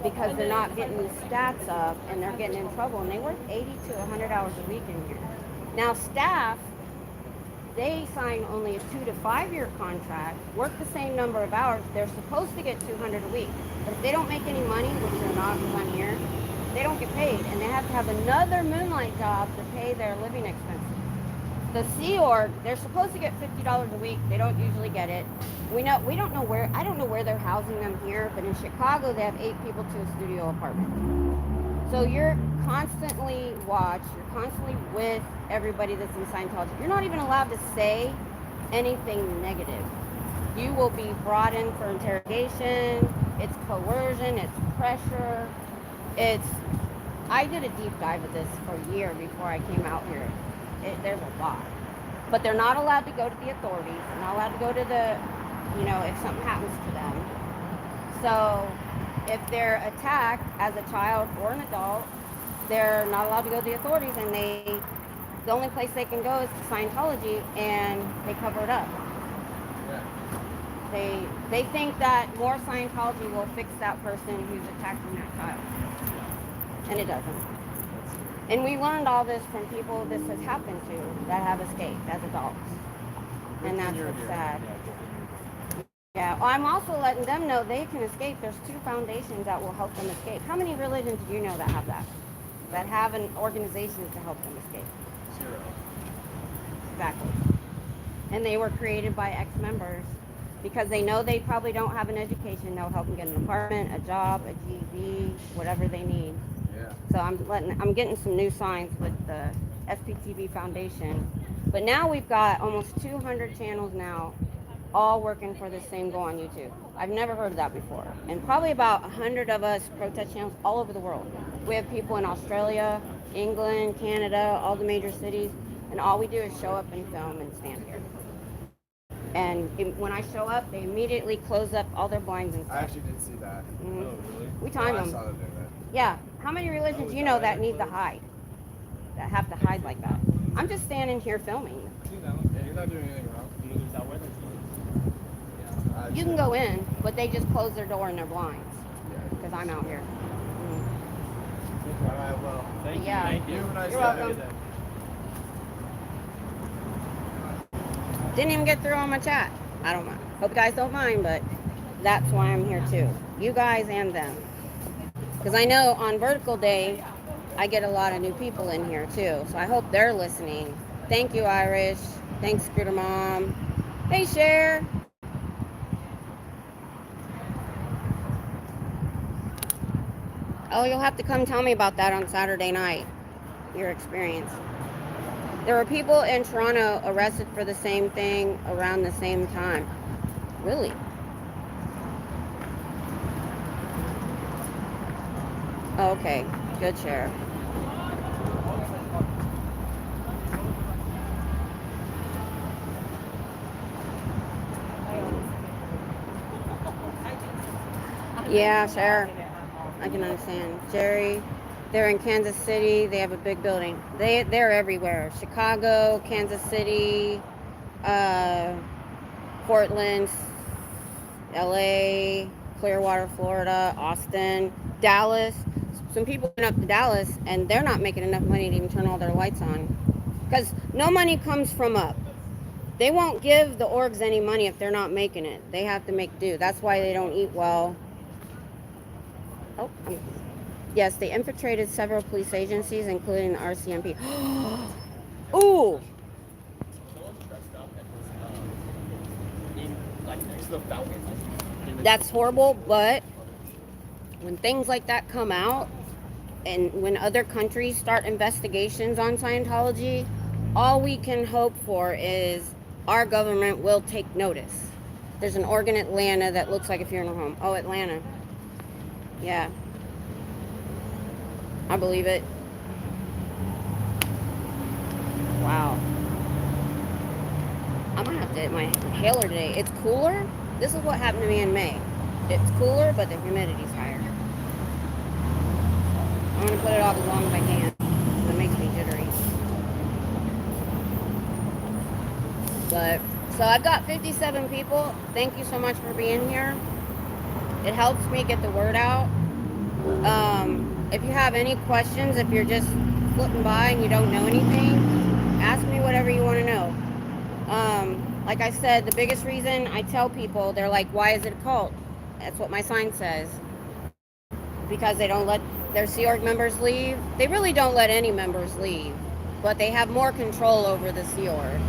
because they're not getting these stats up, and they're getting in trouble, and they work 80 to 100 hours a week in here. Now staff, they sign only a 2 to 5 year contract, work the same number of hours. They're supposed to get 200 a week, but if they don't make any money, which they're not on here, they don't get paid, and they have to have another moonlight job to pay their living expenses. The Sea Org, they're supposed to get $50 a week. They don't usually get it. I don't know where they're housing them here, but in Chicago they have 8 people to a studio apartment. So you're constantly watched. You're constantly with everybody that's in Scientology. You're not even allowed to say anything negative. You will be brought in for interrogation. It's coercion. It's pressure. I did a deep dive of this for a year before I came out here. There's a lot. But they're not allowed to go to the authorities. They're not allowed to go to the, if something happens to them. So if they're attacked as a child or an adult, they're not allowed to go to the authorities, and the only place they can go is to Scientology, and they cover it up. They think that more Scientology will fix that person who's attacking that child. And it doesn't. And we learned all this from people this has happened to that have escaped as adults. And that's what's sad. Yeah, well, I'm also letting them know they can escape. There's 2 foundations that will help them escape. How many religions do you know that have that? That have an organization to help them escape? 0. Exactly. And they were created by ex-members because they know they probably don't have an education. They'll help them get an apartment, a job, a GED, whatever they need. Yeah. So I'm getting some new signs with the SPTV Foundation. But now we've got almost 200 channels now, all working for the same goal on YouTube. I've never heard of that before. And probably about 100 of us protest channels all over the world. We have people in Australia, England, Canada, all the major cities, and all we do is show up and film and stand here. And when I show up, they immediately close up all their blinds and stuff. I actually did see that. Mm-hmm. Oh, really? We time I them. saw that there. Yeah. How many religions do you know that need to hide? That have to hide like that? I'm just standing here filming. Yeah, you're not doing anything wrong. You can go in, but they just close their door and their blinds. Yeah. Because I'm out here. All right, well, Thank you. Yeah. Thank you. you have a nice You're day. welcome. Didn't even get through on my chat. I don't mind. Hope you guys don't mind, but that's why I'm here too. You guys and them. Because I know on Vertical Day, I get a lot of new people in here too. So I hope they're listening. Thank you, Irish. Thanks, Scooter Mom. Hey, Cher. Oh, you'll have to come tell me about that on Saturday night. Your experience. There were people in Toronto arrested for the same thing around the same time. Really? Okay, good share. Yeah, sure. I can understand. Jerry, they're in Kansas City. They have a big building. They're everywhere. Chicago, Kansas City, Portland, LA, Clearwater, Florida, Austin, Dallas. Some people went up to Dallas and they're not making enough money to even turn all their lights on. Because no money comes from up. They won't give the orgs any money if they're not making it. They have to make do. That's why they don't eat well. Oh, yes, they infiltrated several police agencies, including the RCMP. Ooh! That's horrible, but when things like that come out, and when other countries start investigations on Scientology, all we can hope for is our government will take notice. There's an org in Atlanta that looks like a funeral home. Oh, Atlanta. Yeah. I believe it. Wow. I'm gonna have to hit my inhaler today. It's cooler. This is what happened to me in May. It's cooler, but the humidity's higher. I'm gonna put it off as long as I can. It makes me jittery. But, so I've got 57 people. Thank you so much for being here. It helps me get the word out. If you have any questions, if you're just flipping by and you don't know anything, ask me whatever you want to know. Like I said, the biggest reason I tell people, they're like, why is it a cult? That's what my sign says. Because they don't let their Sea Org members leave. They really don't let any members leave, but they have more control over the Sea Org.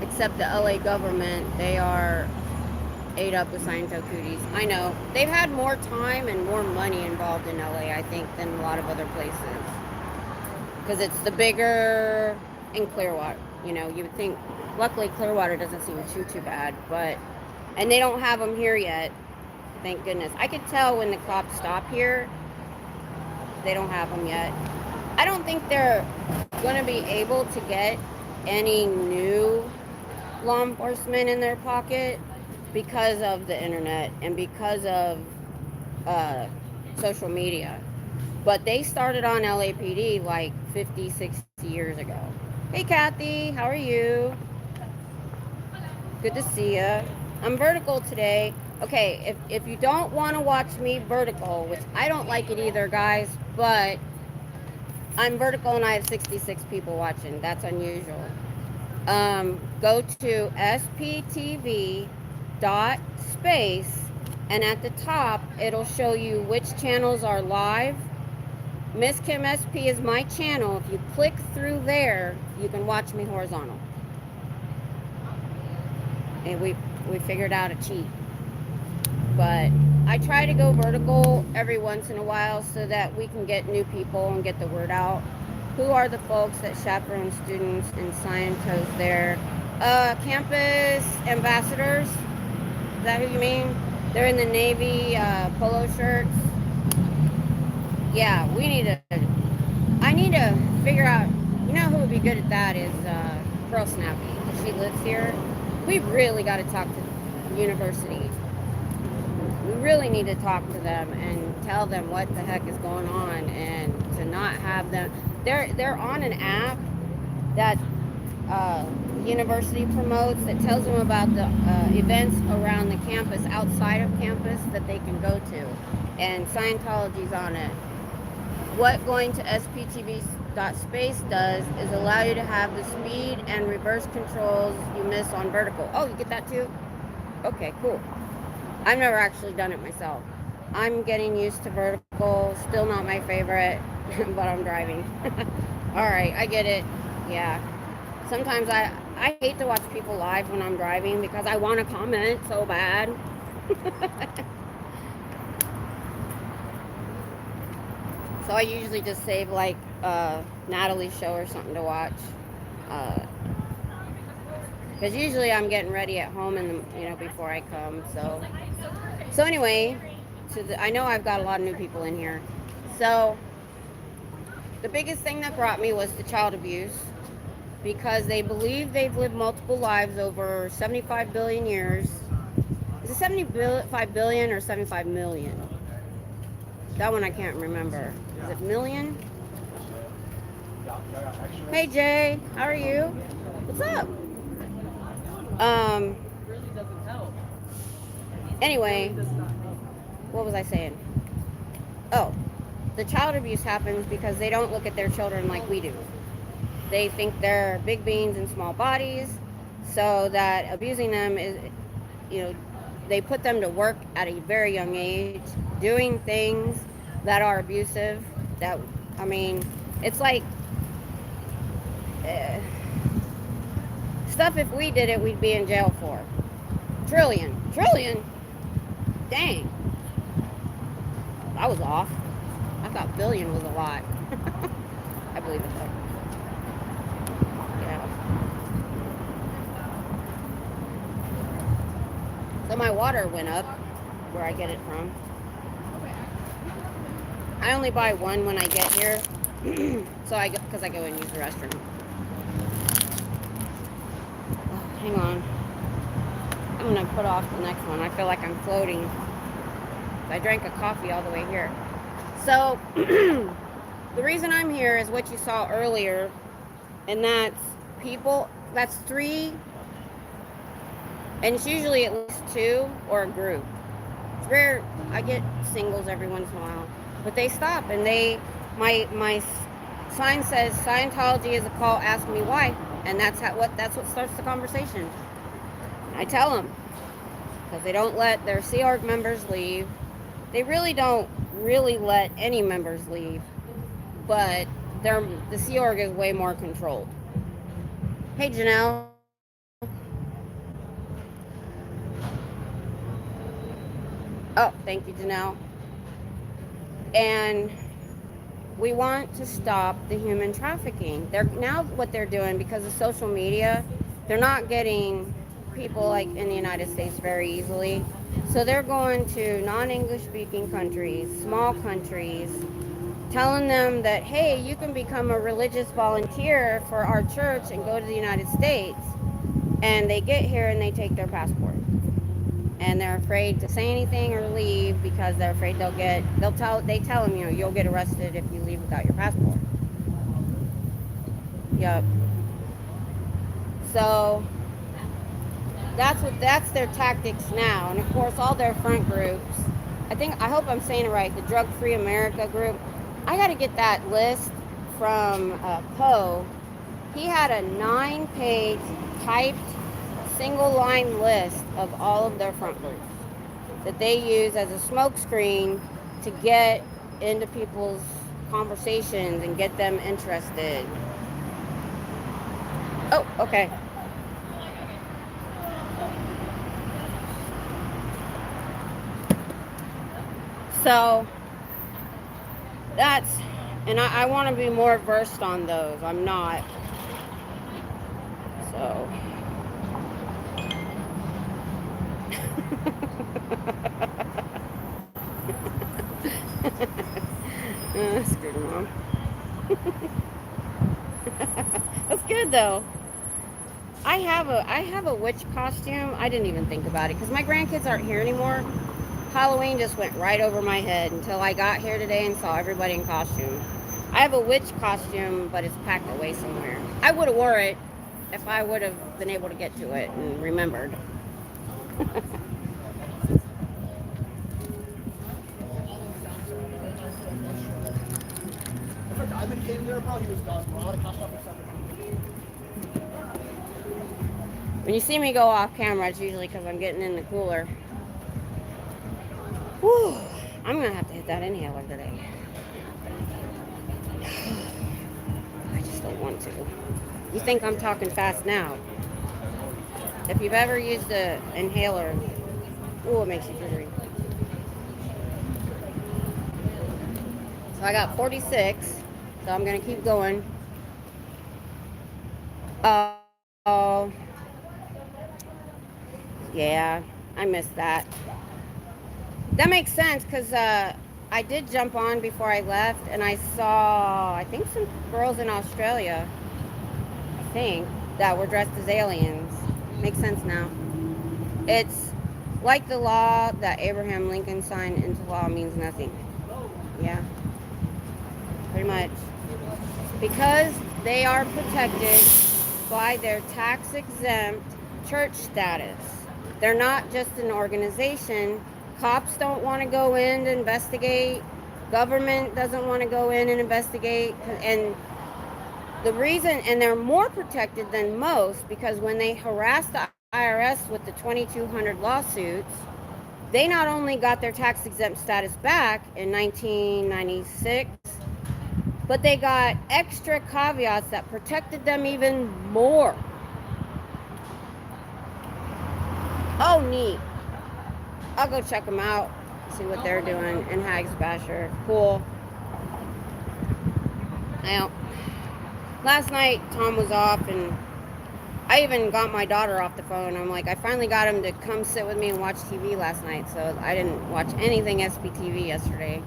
Except the LA government, they are ate up with Scientology cooties. I know. They've had more time and more money involved in LA, I think, than a lot of other places. Because it's the bigger in Clearwater. You know, you would think, luckily Clearwater doesn't seem too bad, but, and they don't have them here yet. Thank goodness. I could tell when the cops stop here, they don't have them yet. I don't think they're going to be able to get any new law enforcement in their pocket because of the internet and because of social media. But they started on LAPD like 50, 60 years ago. Hey Kathy, how are you? Good to see you. I'm vertical today. Okay, if you don't want to watch me vertical, which I don't like it either, guys, but I'm vertical and I have 66 people watching. That's unusual. Go to sptv.space, and at the top it'll show you which channels are live. Miss Kim SP is my channel. If you click through there, you can watch me horizontal. And we figured out a cheat. But I try to go vertical every once in a while so that we can get new people and get the word out. Who are the folks that chaperone students in Scientology there? Campus ambassadors. Is that who you mean? They're in the Navy polo shirts. Yeah, I need to figure out, you know who would be good at that is Pearl Snappy. She lives here. We really got to talk to the university. We really need to talk to them and tell them what the heck is going on, and to not have them. They're on an app that the university promotes that tells them about the events around the campus, outside of campus, that they can go to. And Scientology's on it. What going to sptv.space does is allow you to have the speed and reverse controls you miss on vertical. Oh, you get that too? Okay, cool. I've never actually done it myself. I'm getting used to vertical. Still not my favorite, but I'm driving. All right, I get it. Yeah. Sometimes I hate to watch people live when I'm driving because I want to comment so bad. So I usually just save like Natalie's show or something to watch. Because usually I'm getting ready at home before I come. So anyway, I know I've got a lot of new people in here. So the biggest thing that brought me was the child abuse, because they believe they've lived multiple lives over 75 billion years. Is it 75 billion or 75 million? That one I can't remember. Is it million? Hey Jay, how are you? What's up? Anyway, what was I saying? Oh, the child abuse happens because they don't look at their children like we do. They think they're big beans in small bodies, so that abusing them is, they put them to work at a very young age, doing things that are abusive. It's like stuff if we did it, we'd be in jail for. Trillion? Dang. I was off. I thought billion was a lot. I believe it though. Yeah. So my water went up where I get it from. I only buy one when I get here, because I go and use the restroom. Oh, hang on. I'm gonna put off the next one. I feel like I'm floating. I drank a coffee all the way here. So the reason I'm here is what you saw earlier, and that's three, and it's usually at least two or a group. It's rare. I get singles every once in a while. But they stop, and my sign says Scientology is a call, ask me why, and that's what starts the conversation. I tell them, because they don't let their Sea Org members leave. They really don't let any members leave, but the Sea Org is way more controlled. Hey Janelle. Oh, thank you, Janelle. And we want to stop the human trafficking. They're now what they're doing because of social media. They're not getting people like in the United States very easily. So they're going to non-English speaking countries, small countries, telling them that, hey, you can become a religious volunteer for our church and go to the United States. And they get here and they take their passport. And they're afraid to say anything or leave because they're afraid they tell them, you'll get arrested if you leave without your passport. Yep. So that's their tactics now. And of course all their front groups, I hope I'm saying it right, the Drug Free America group. I got to get that list from Poe. He had a 9-page typed single line list of all of their front groups that they use as a smokescreen to get into people's conversations and get them interested. Oh, okay. So that's, and I want to be more versed on those. I'm not. So. That's good, Mom. That's good though. I have a witch costume. I didn't even think about it because my grandkids aren't here anymore. Halloween just went right over my head until I got here today and saw everybody in costume. I have a witch costume, but it's packed away somewhere. I would have wore it if I would have been able to get to it and remembered. When you see me go off camera, it's usually because I'm getting in the cooler. Whew, I'm going to have to hit that inhaler today. I just don't want to. You think I'm talking fast now. If you've ever used an inhaler, ooh, it makes you jittery. So I got 46, so I'm going to keep going. Yeah, I missed that. That makes sense because I did jump on before I left and I saw, I think, some girls in Australia, that were dressed as aliens. Makes sense now. It's like the law that Abraham Lincoln signed into law means nothing. Yeah, pretty much. Because they are protected by their tax-exempt church status. They're not just an organization. Cops don't want to go in to investigate. Government doesn't want to go in and investigate. And the reason, and they're more protected than most, because when they harassed the IRS with the 2,200 lawsuits, they not only got their tax-exempt status back in 1996, but they got extra caveats that protected them even more. Oh, neat. I'll go check them out, see what they're doing in Hags Basher. Cool. Now, last night Tom was off and I even got my daughter off the phone. I'm like, I finally got him to come sit with me and watch TV last night, so I didn't watch anything SPTV yesterday.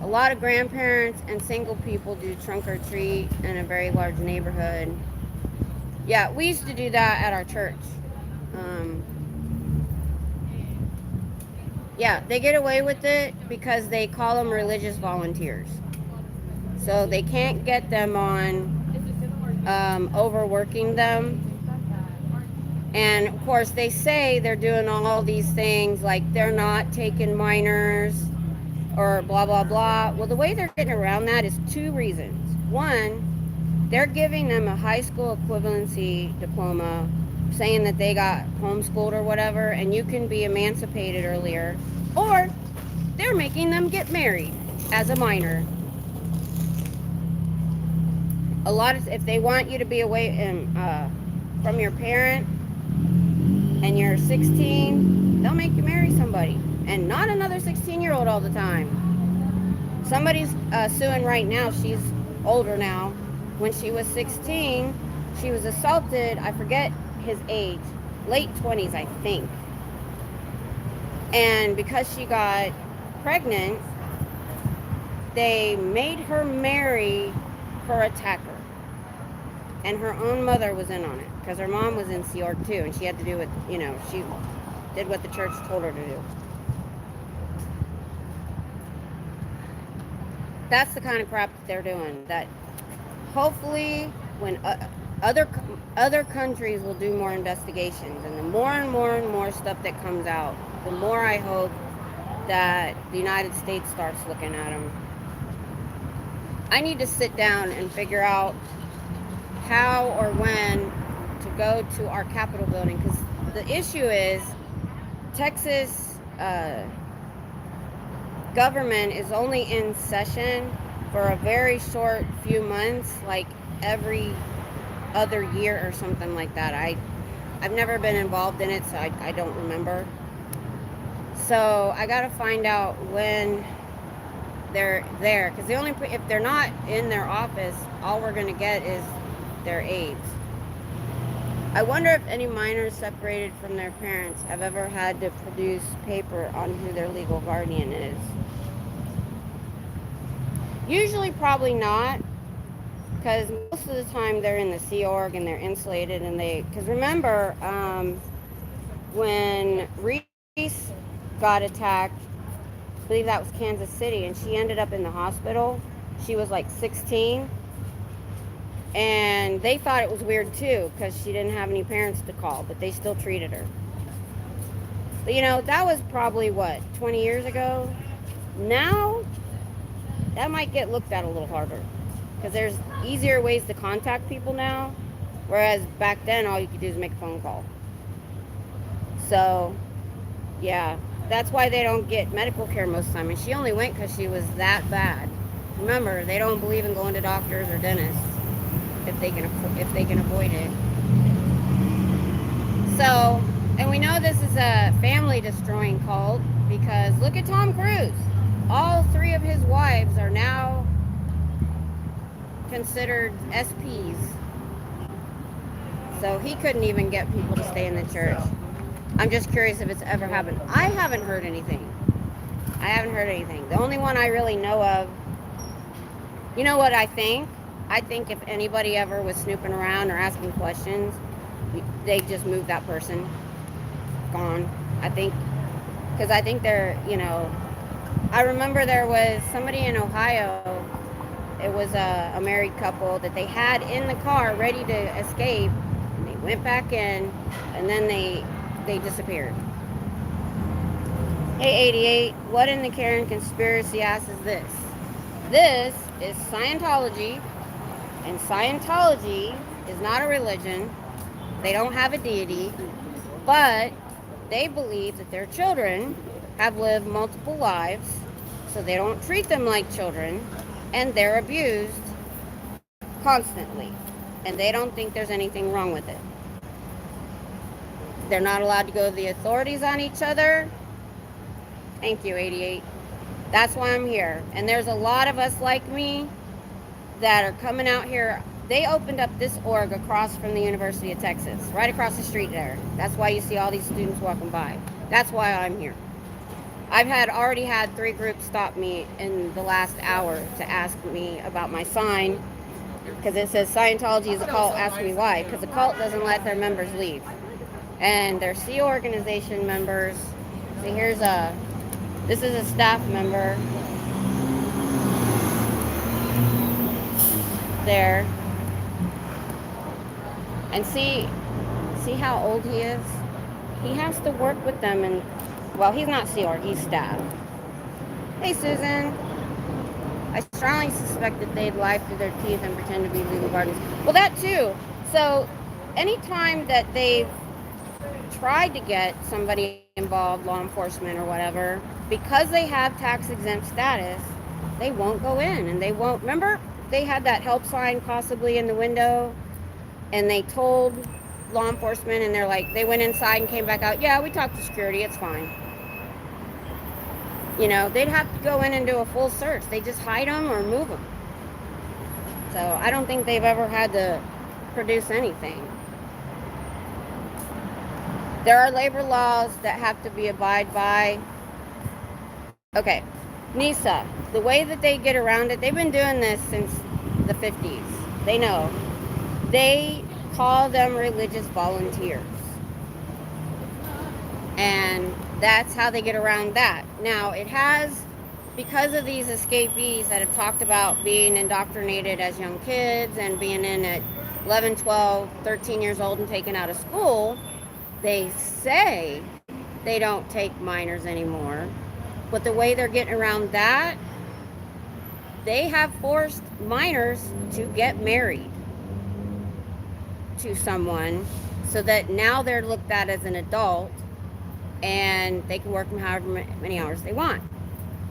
A lot of grandparents and single people do trunk or treat in a very large neighborhood. Yeah, we used to do that at our church. Yeah, they get away with it because they call them religious volunteers. So they can't get them on overworking them. And of course they say they're doing all these things like they're not taking minors or blah, blah, blah. Well, the way they're getting around that is two reasons. One, they're giving them a high school equivalency diploma saying that they got homeschooled or whatever, and you can be emancipated earlier. Or they're making them get married as a minor. If they want you to be away from your parent and you're 16, they'll make you marry somebody, and not another 16-year-old all the time. Somebody's suing right now. She's older now. When she was 16, she was assaulted. I forget his age, late 20s, I think. And because she got pregnant, they made her marry her attacker. And her own mother was in on it, because her mom was in Sea Org too, and she had to do what, she did what the church told her to do. That's the kind of crap that they're doing. That hopefully when other countries will do more investigations, and the more and more and more stuff that comes out, the more I hope that the United States starts looking at them. I need to sit down and figure out how or when to go to our Capitol building, because the issue is Texas government is only in session for a very short few months, like every other year or something like that. I've never been involved in it, so I don't remember. So I gotta find out when they're there, because if they're not in their office, all we're gonna get is their aides. I wonder if any minors separated from their parents have ever had to produce paper on who their legal guardian is. Usually probably not, because most of the time they're in the Sea Org and they're insulated, and because remember, when Reese got attacked, I believe that was Kansas City, and she ended up in the hospital. She was like 16, and they thought it was weird too, because she didn't have any parents to call, but they still treated her. But that was probably 20 years ago. Now that might get looked at a little harder, because there's easier ways to contact people now, whereas back then all you could do is make a phone call. So yeah, that's why they don't get medical care most of the time, and she only went because she was that bad. Remember, they don't believe in going to doctors or dentists if they can avoid it. So, and we know this is a family destroying cult, because look at Tom Cruise. All 3 of his wives are now considered SPs. So he couldn't even get people to stay in the church. I'm just curious if it's ever happened. I haven't heard anything. The only one I really know of, you know what I think? I think if anybody ever was snooping around or asking questions, they just moved that person. Gone. I think, because I think they're, I remember there was somebody in Ohio. It was a married couple that they had in the car ready to escape, and they went back in, and then they disappeared. Hey 88, what in the Karen conspiracy ass is this? This is Scientology, and Scientology is not a religion. They don't have a deity, but they believe that their children have lived multiple lives, so they don't treat them like children, and they're abused constantly, and they don't think there's anything wrong with it. They're not allowed to go to the authorities on each other. Thank you, 88. That's why I'm here. And there's a lot of us like me that are coming out here. They opened up this org across from the University of Texas, right across the street there. That's why you see all these students walking by. That's why I'm here. I've already had 3 groups stop me in the last hour to ask me about my sign, because it says Scientology is a cult. Ask me why. Because the cult doesn't let their members leave. And their C organization members. See, this is a staff member. There. And see how old he is? He has to work with them, and well, he's not Sea Org, he's staff. Hey, Susan. I strongly suspect that they'd lie through their teeth and pretend to be legal guardians. Well, that too. So, anytime that they've tried to get somebody involved, law enforcement or whatever, because they have tax-exempt status, they won't go in, and they won't. Remember, they had that help sign possibly in the window, and they told law enforcement and they're like, they went inside and came back out. Yeah, we talked to security. It's fine. You know, they'd have to go in and do a full search. They just hide them or move them. So I don't think they've ever had to produce anything. There are labor laws that have to be abided by. Okay, NISA, the way that they get around it, they've been doing this since the 50s. They know. They call them religious volunteers. And that's how they get around that. Now, it has, because of these escapees that have talked about being indoctrinated as young kids and being in at 11, 12, 13 years old and taken out of school, they say they don't take minors anymore. But the way they're getting around that, they have forced minors to get married to someone so that now they're looked at as an adult and they can work from however many hours they want.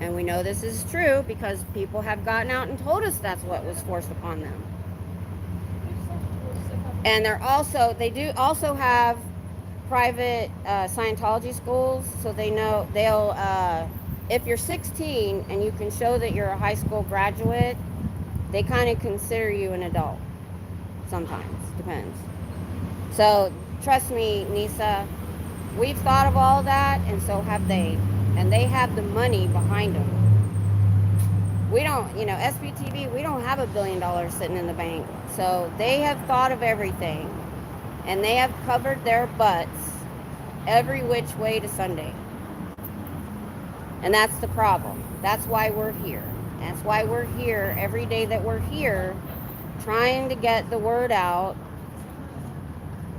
And we know this is true because people have gotten out and told us that's what was forced upon them. And they do also have private Scientology schools, so they know if you're 16 and you can show that you're a high school graduate, they kind of consider you an adult. Sometimes, depends. So trust me, Nisa, we've thought of all that, and so have they. And they have the money behind them. We don't, SPTV, we don't have $1 billion sitting in the bank. So they have thought of everything. And they have covered their butts every which way to Sunday. And that's the problem. That's why we're here. That's why we're here every day that we're here, trying to get the word out.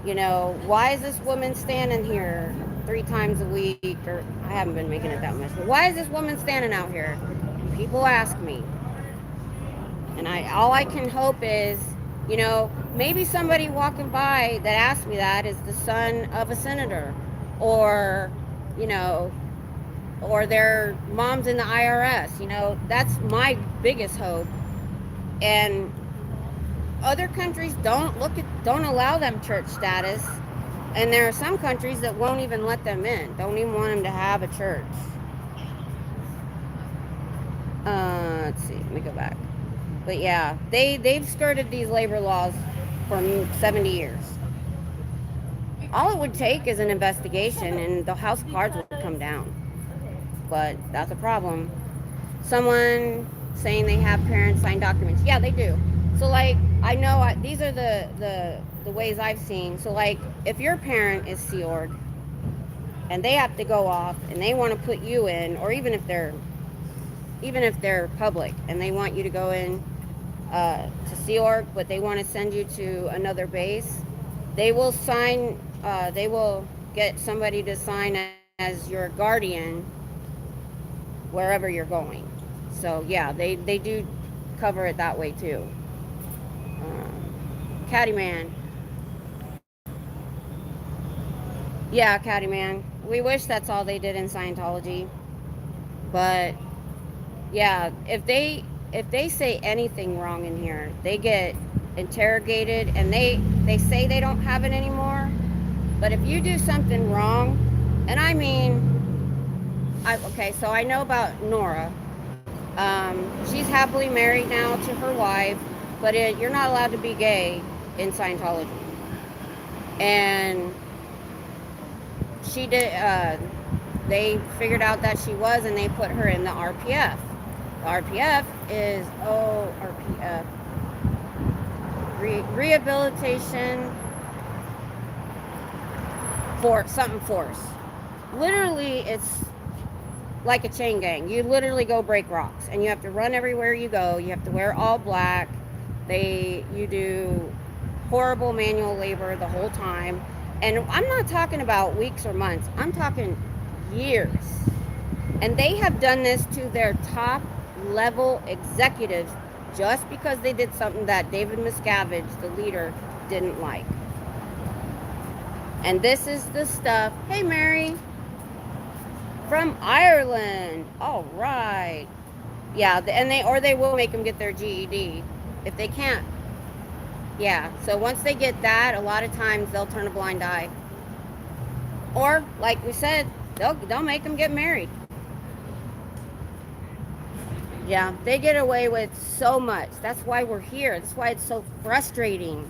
Why is this woman standing here 3 times a week? Or I haven't been making it that much. But why is this woman standing out here? People ask me. And all I can hope is, maybe somebody walking by that asked me that is the son of a senator, or, or their mom's in the IRS. That's my biggest hope. And other countries don't allow them church status, and there are some countries that won't even let them in, don't even want them to have a church. Let's see, let me go back. But yeah, they've skirted these labor laws for 70 years. All it would take is an investigation and the house cards would come down. But that's a problem. Someone saying they have parents sign documents. Yeah, they do. So I know these are the ways I've seen. So if your parent is Sea Org and they have to go off and they want to put you in, or even if they're public and they want you to go in to Sea Org, but they want to send you to another base, they will get somebody to sign as your guardian wherever you're going. So yeah, they do cover it that way too. Caddyman. Yeah, Caddyman. We wish that's all they did in Scientology. But yeah, if they say anything wrong in here, they get interrogated, and they say they don't have it anymore. But if you do something wrong, and I mean, so I know about Nora. She's happily married now to her wife, but you're not allowed to be gay in Scientology. And she did. They figured out that she was, and they put her in the RPF. The RPF is RPF, Rehabilitation Force. Literally, it's like a chain gang. You literally go break rocks, and you have to run everywhere you go. You have to wear all black. You do horrible manual labor the whole time. And I'm not talking about weeks or months. I'm talking years. And they have done this to their top level executives just because they did something that David Miscavige, the leader, didn't like. And this is the stuff. Hey, Mary. From Ireland. All right. Yeah, and they will make them get their GED. If they can't Yeah, so once they get that, a lot of times they'll turn a blind eye. Or, like we said, they'll make them get married. Yeah, they get away with so much. That's why we're here. That's why it's so frustrating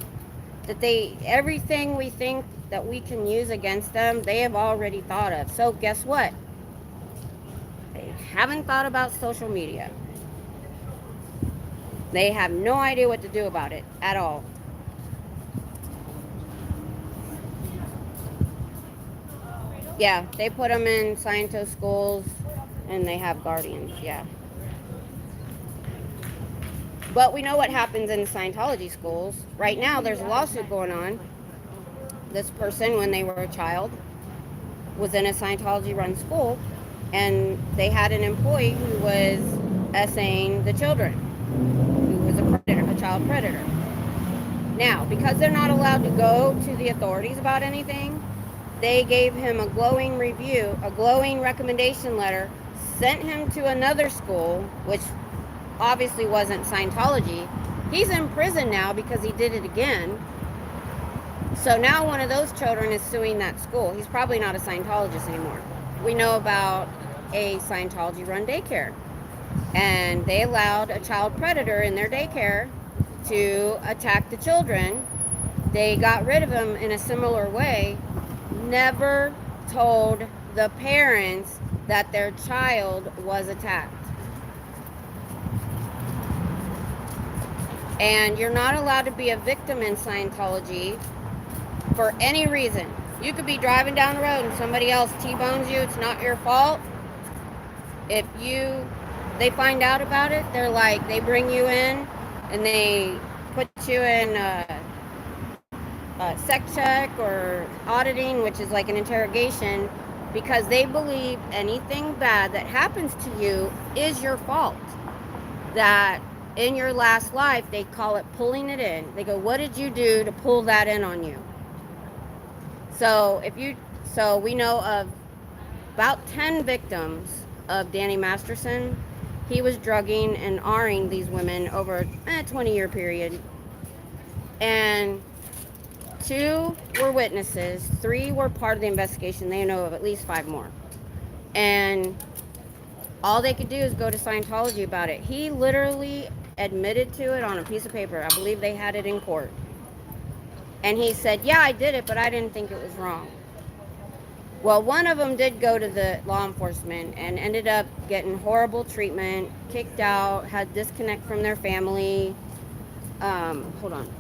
that everything we think that we can use against them, they have already thought of. So guess what? They haven't thought about social media. They have no idea what to do about it at all. Yeah, they put them in Scientist schools and they have guardians, yeah. But we know what happens in Scientology schools. Right now, there's a lawsuit going on. This person, when they were a child, was in a Scientology-run school, and they had an employee who was essaying the children, who was a predator, a child predator. Now, because they're not allowed to go to the authorities about anything, they gave him a glowing review, a glowing recommendation letter, sent him to another school, which obviously wasn't Scientology. He's in prison now because he did it again. So now one of those children is suing that school. He's probably not a Scientologist anymore. We know about a Scientology-run daycare, and they allowed a child predator in their daycare to attack the children. They got rid of him in a similar way, never told the parents that their child was attacked. And you're not allowed to be a victim in Scientology for any reason. You could be driving down the road and somebody else T-bones you. It's not your fault. If they find out about it, they're like, they bring you in and they put you in a sec check or auditing, which is like an interrogation, because they believe anything bad that happens to you is your fault. That in your last life, they call it pulling it in. They go, what did you do to pull that in on you? So we know of about 10 victims of Danny Masterson. He was drugging and R-ing these women over a 20-year period. And 2 were witnesses, 3 were part of the investigation. They know of at least 5 more. And all they could do is go to Scientology about it. He literally admitted to it on a piece of paper. I believe they had it in court. And he said, yeah, I did it, but I didn't think it was wrong. Well, one of them did go to the law enforcement and ended up getting horrible treatment, kicked out, had disconnect from their family. Hold on.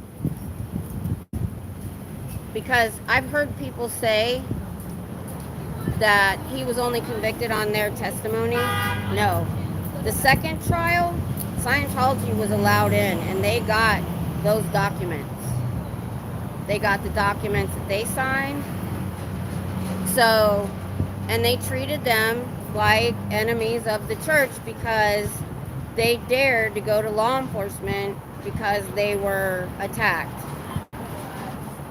Because I've heard people say that he was only convicted on their testimony. No. The second trial, Scientology was allowed in, and they got those documents. They got the documents that they signed. So, and they treated them like enemies of the church because they dared to go to law enforcement because they were attacked.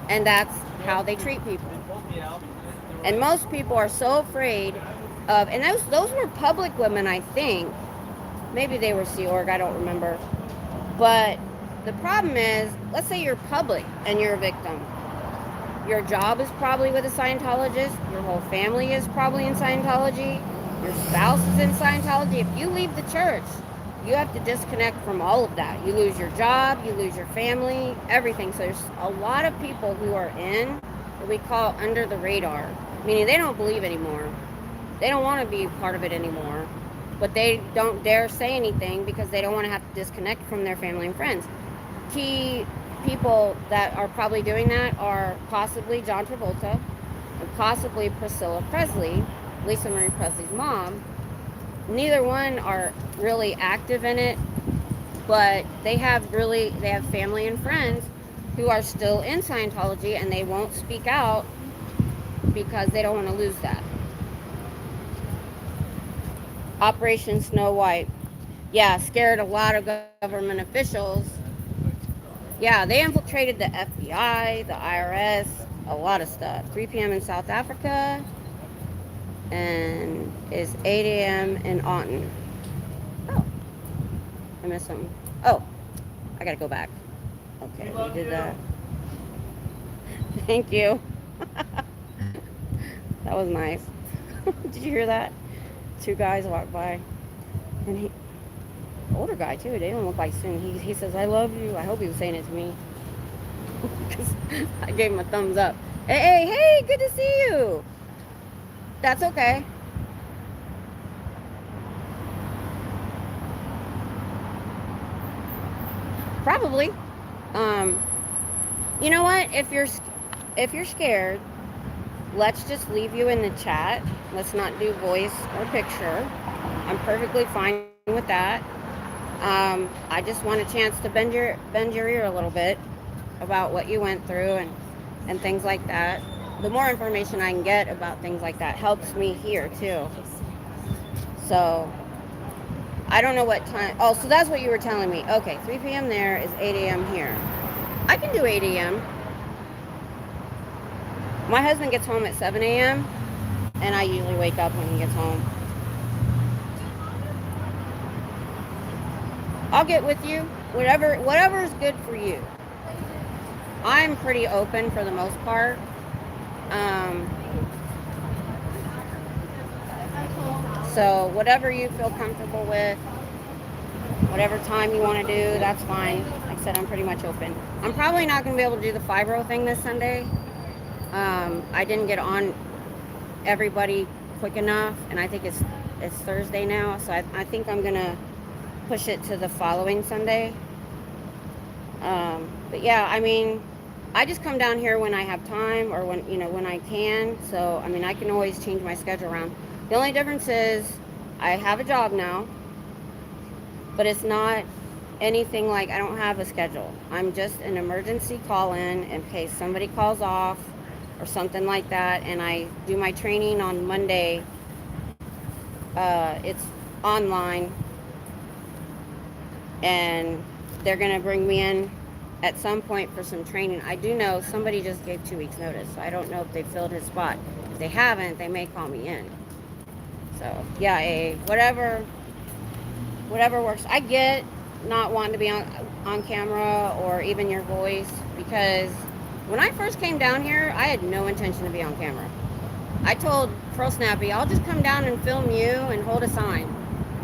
And that's how they treat people. And most people are so afraid of, and those were public women, I think. Maybe they were Sea Org, I don't remember. But the problem is, let's say you're public and you're a victim. Your job is probably with a Scientologist. Your whole family is probably in Scientology. Your spouse is in Scientology. If you leave the church, you have to disconnect from all of that. You lose your job, you lose your family, everything. So there's a lot of people who are in what we call under the radar, meaning they don't believe anymore. They don't want to be part of it anymore, but they don't dare say anything because they don't want to have to disconnect from their family and friends. Key people that are probably doing that are possibly John Travolta and possibly Priscilla Presley, Lisa Marie Presley's mom. Neither one are really active in it, but they have family and friends who are still in Scientology, and they won't speak out because they don't want to lose that. Operation Snow White. Yeah, scared a lot of government officials. Yeah, they infiltrated the FBI, the IRS, a lot of stuff. 3 p.m. in South Africa, and is 8 a.m. in Auten. Oh, I missed something. Oh, I gotta go back. Okay, we did that. Thank you. That was nice. Did you hear that? Two guys walked by, and he, older guy too. They don't look like soon. He says, "I love you." I hope he was saying it to me, because I gave him a thumbs up. Hey, good to see you. That's okay. Probably. You know what? If you're scared, let's just leave you in the chat. Let's not do voice or picture. I'm perfectly fine with that. I just want a chance to bend your ear a little bit about what you went through and things like that. The more information I can get about things like that helps me here too. So I don't know what time. Oh, so that's what you were telling me. Okay, 3 p.m. there is 8 a.m. here. I can do 8 a.m. My husband gets home at 7 a.m. and I usually wake up when he gets home. I'll get with you. Whatever is good for you. I'm pretty open for the most part. So whatever you feel comfortable with, whatever time you want to do, that's fine. Like I said, I'm pretty much open. I'm probably not going to be able to do the fibro thing this Sunday. I didn't get on everybody quick enough, and I think it's Thursday now, so I think I'm going to push it to the following Sunday. But yeah, I mean, I just come down here when I have time or when I can. So, I mean, I can always change my schedule around. The only difference is I have a job now, but it's not anything like I don't have a schedule. I'm just an emergency call-in in case somebody calls off or something like that. And I do my training on Monday. It's online, and they're going to bring me in at some point for some training. I do know somebody just gave 2 weeks notice, so I don't know if they filled his spot. If they haven't, they may call me in. So yeah, whatever works. I get not wanting to be on camera or even your voice, because when I first came down here, I had no intention to be on camera. I told Pro Snappy, I'll just come down and film you and hold a sign.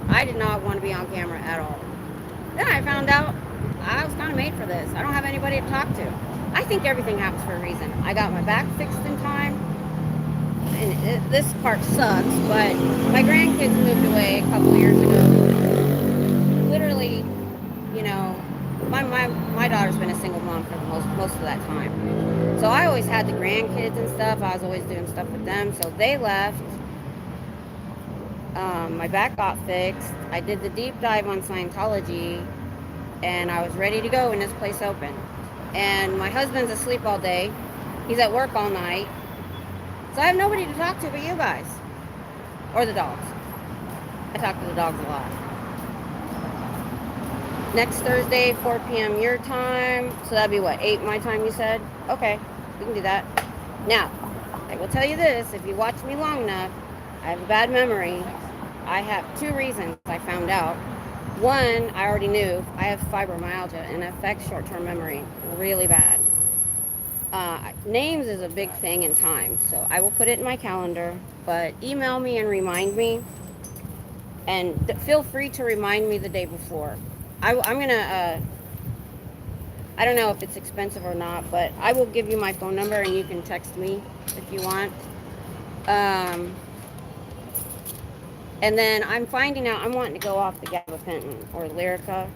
I did not want to be on camera at all. Then I found out I was kind of made for this. I don't have anybody to talk to. I think everything happens for a reason. I got my back fixed in time, and this part sucks, but my grandkids moved away a couple years ago. Literally, my daughter's been a single mom for most of that time. So I always had the grandkids and stuff. I was always doing stuff with them. So they left. My back got fixed. I did the deep dive on Scientology, and I was ready to go when this place opened. And my husband's asleep all day. He's at work all night. So I have nobody to talk to but you guys. Or the dogs. I talk to the dogs a lot. Next Thursday, 4 p.m. your time. So that'd be what, 8 my time you said? Okay, we can do that. Now, I will tell you this. If you watch me long enough, I have a bad memory. I have 2 reasons I found out. One, I already knew. I have fibromyalgia, and it affects short-term memory really bad. Names is a big thing in time, so I will put it in my calendar, but email me and remind me, and feel free to remind me the day before. I'm gonna, I don't know if it's expensive or not, but I will give you my phone number and you can text me if you want. And then I'm finding out, I'm wanting to go off the gabapentin or Lyrica.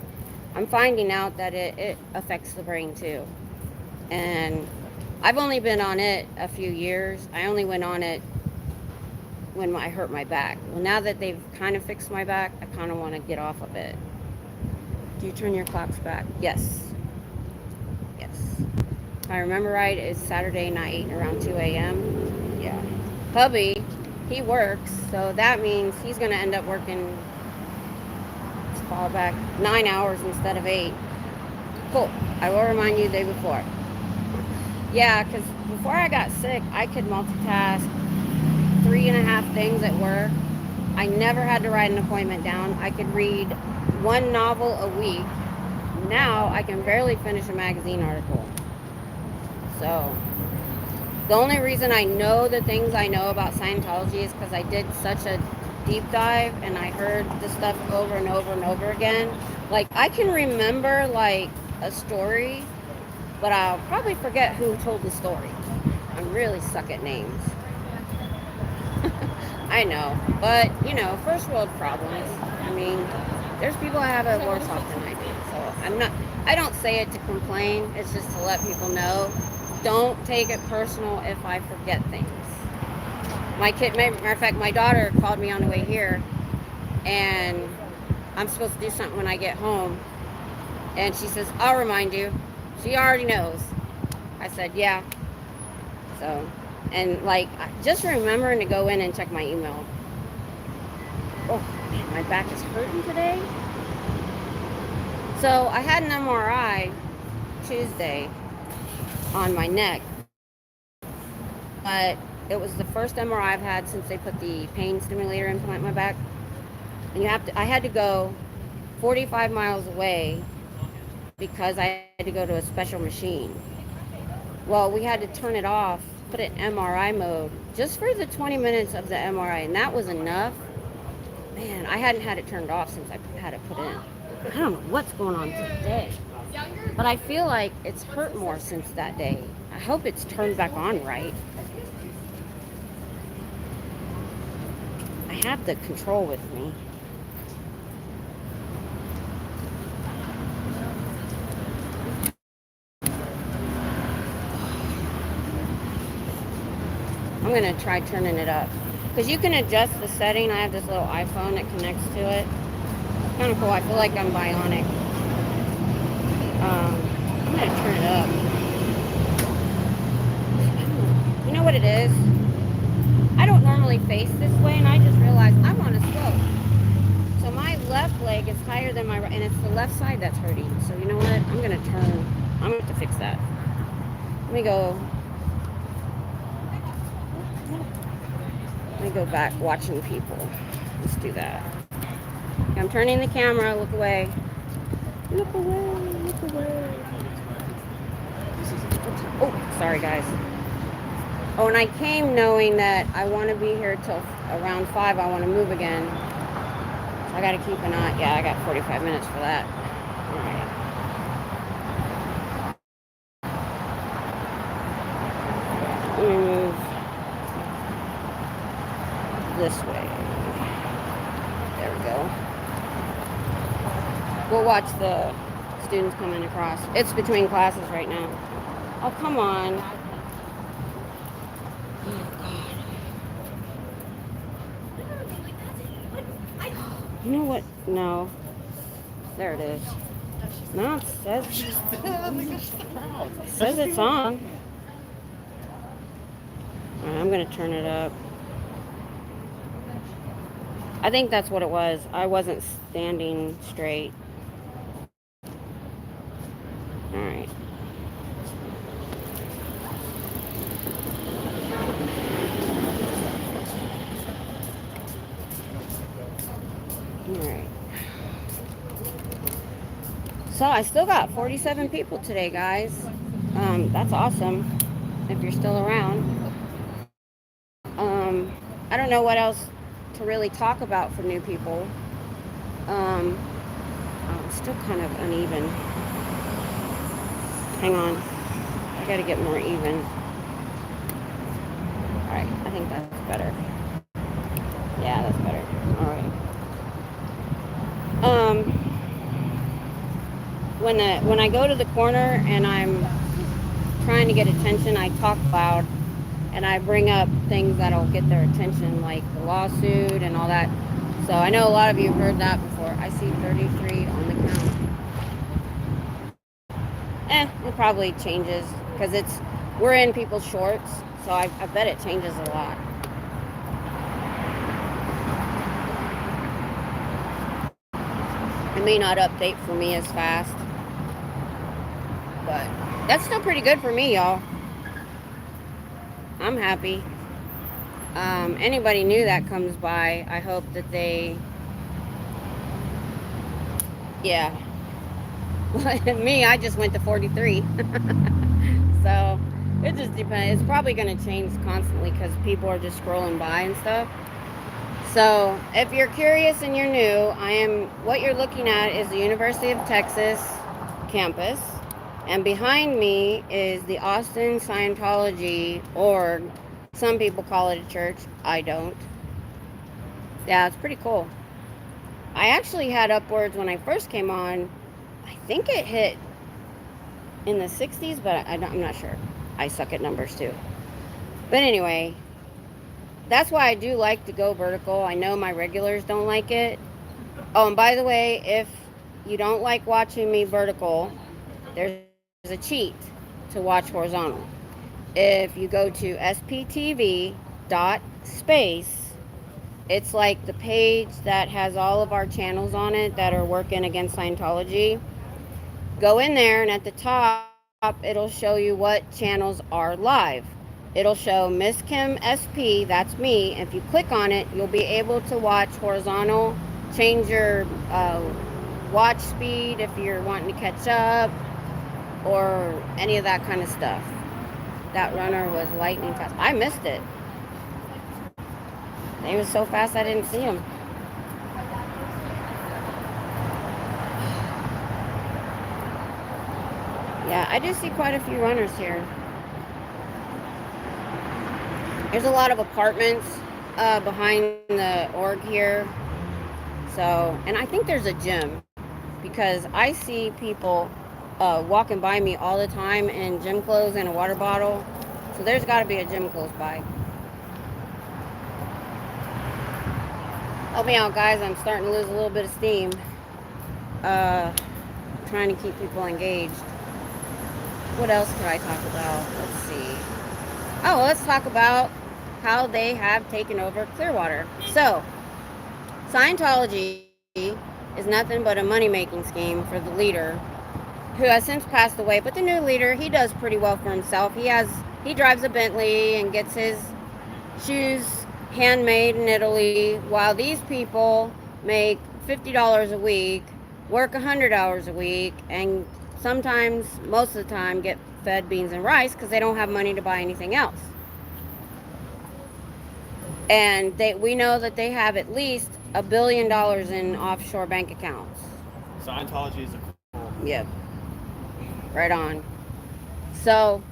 I'm finding out that it affects the brain too. And I've only been on it a few years. I only went on it when I hurt my back. Well, now that they've kind of fixed my back, I kind of want to get off of it. Do you turn your clocks back? Yes. Yes. If I remember right, it's Saturday night around 2 a.m. Yeah. Hubby, he works, so that means he's going to end up working, let's fall back, 9 hours instead of 8. Cool. I will remind you the day before. Yeah, because before I got sick, I could multitask 3.5 things at work. I never had to write an appointment down. I could read 1 novel a week, now I can barely finish a magazine article. So the only reason I know the things I know about Scientology is because I did such a deep dive and I heard this stuff over and over and over again. Like, I can remember like a story, but I'll probably forget who told the story. I'm really suck at names. I know, but you know, first world problems. I mean, there's people that have it worse off than I do. So I don't say it to complain. It's just to let people know, don't take it personal if I forget things. Matter of fact, my daughter called me on the way here, and I'm supposed to do something when I get home. And she says, I'll remind you. She already knows. I said, yeah. So, and like, just remembering to go in and check my email. Oh, man, my back is hurting today. So I had an MRI Tuesday on my neck, but it was the first MRI I've had since they put the pain stimulator implant in my back. And I had to go 45 miles away because I had to go to a special machine. Well, we had to turn it off, put it in MRI mode just for the 20 minutes of the MRI, and that was enough. Man, I hadn't had it turned off since I had it put in. I don't know what's going on today, but I feel like it's hurt more since that day. I hope it's turned back on right. I have the control with me. I'm going to try turning it up. Because you can adjust the setting. I have this little iPhone that connects to it. It's kind of cool. I feel like I'm bionic. I'm going to turn it up. You know what it is? I don't normally face this way, and I just realized I'm on a slope. So my left leg is higher than my right, and it's the left side that's hurting. So you know what? I'm going to turn. I'm going to have to fix that. Let me go back watching people. Let's do that. Okay, I'm turning the camera. Look away. Look away. Look away. Oh, sorry guys. Oh, and I came knowing that I want to be here till around 5. I want to move again. So I got to keep an eye. Yeah, I got 45 minutes for that. All right. Let me move this way. There we go. We'll watch the students coming across. It's between classes right now. Oh, come on. Oh, God. You know what? No. There it is. No, it says it's on. All right, I'm going to turn it up. I think that's what it was. I wasn't standing straight. All right. All right. So I still got 47 people today, guys. That's awesome. If you're still around. I don't know what else to really talk about for new people. Oh, it's still kind of uneven. Hang on. I gotta get more even. Alright, I think that's better. Yeah, that's better. Alright. When I go to the corner and I'm trying to get attention, I talk loud. And I bring up things that'll get their attention, like the lawsuit and all that. So I know a lot of you have heard that before. I see 33 on the count. It probably changes because we're in people's shorts, so I bet it changes a lot. It may not update for me as fast, but that's still pretty good for me, y'all. I'm happy. Anybody new that comes by, I hope that they, yeah. Me, I just went to 43. So it just depends. It's probably going to change constantly because people are just scrolling by and stuff. So if you're curious and you're new, what you're looking at is the University of Texas campus. And behind me is the Austin Scientology org. Some people call it a church. I don't. Yeah, it's pretty cool. I actually had upwards when I first came on. I think it hit in the 60s, but I'm not sure. I suck at numbers too. But anyway, that's why I do like to go vertical. I know my regulars don't like it. Oh, and by the way, if you don't like watching me vertical, there's a cheat to watch horizontal. If you go to sptv.space, it's like the page that has all of our channels on it that are working against Scientology. Go in there, and at the top, it'll show you what channels are live. It'll show Miss Kim SP, that's me. If you click on it, you'll be able to watch horizontal, change your watch speed if you're wanting to catch up, or any of that kind of stuff. That runner was lightning fast. I missed it. He was so fast I didn't see him. Yeah, I do see quite a few runners here. There's a lot of apartments behind the org here. So, and I think there's a gym because I see people walking by me all the time in gym clothes and a water bottle. So there's got to be a gym close by. Help me out, guys. I'm starting to lose a little bit of steam. Trying to keep people engaged. What else could I talk about? Let's see. Oh, let's talk about how they have taken over Clearwater. So, Scientology is nothing but a money-making scheme for the leader, who has since passed away. But the new leader, he does pretty well for himself. He drives a Bentley and gets his shoes handmade in Italy, while these people make $50 a week, work 100 hours a week, and sometimes, most of the time, get fed beans and rice because they don't have money to buy anything else. And we know that they have at least $1 billion in offshore bank accounts. Scientology is a cool. Yep. Right on. So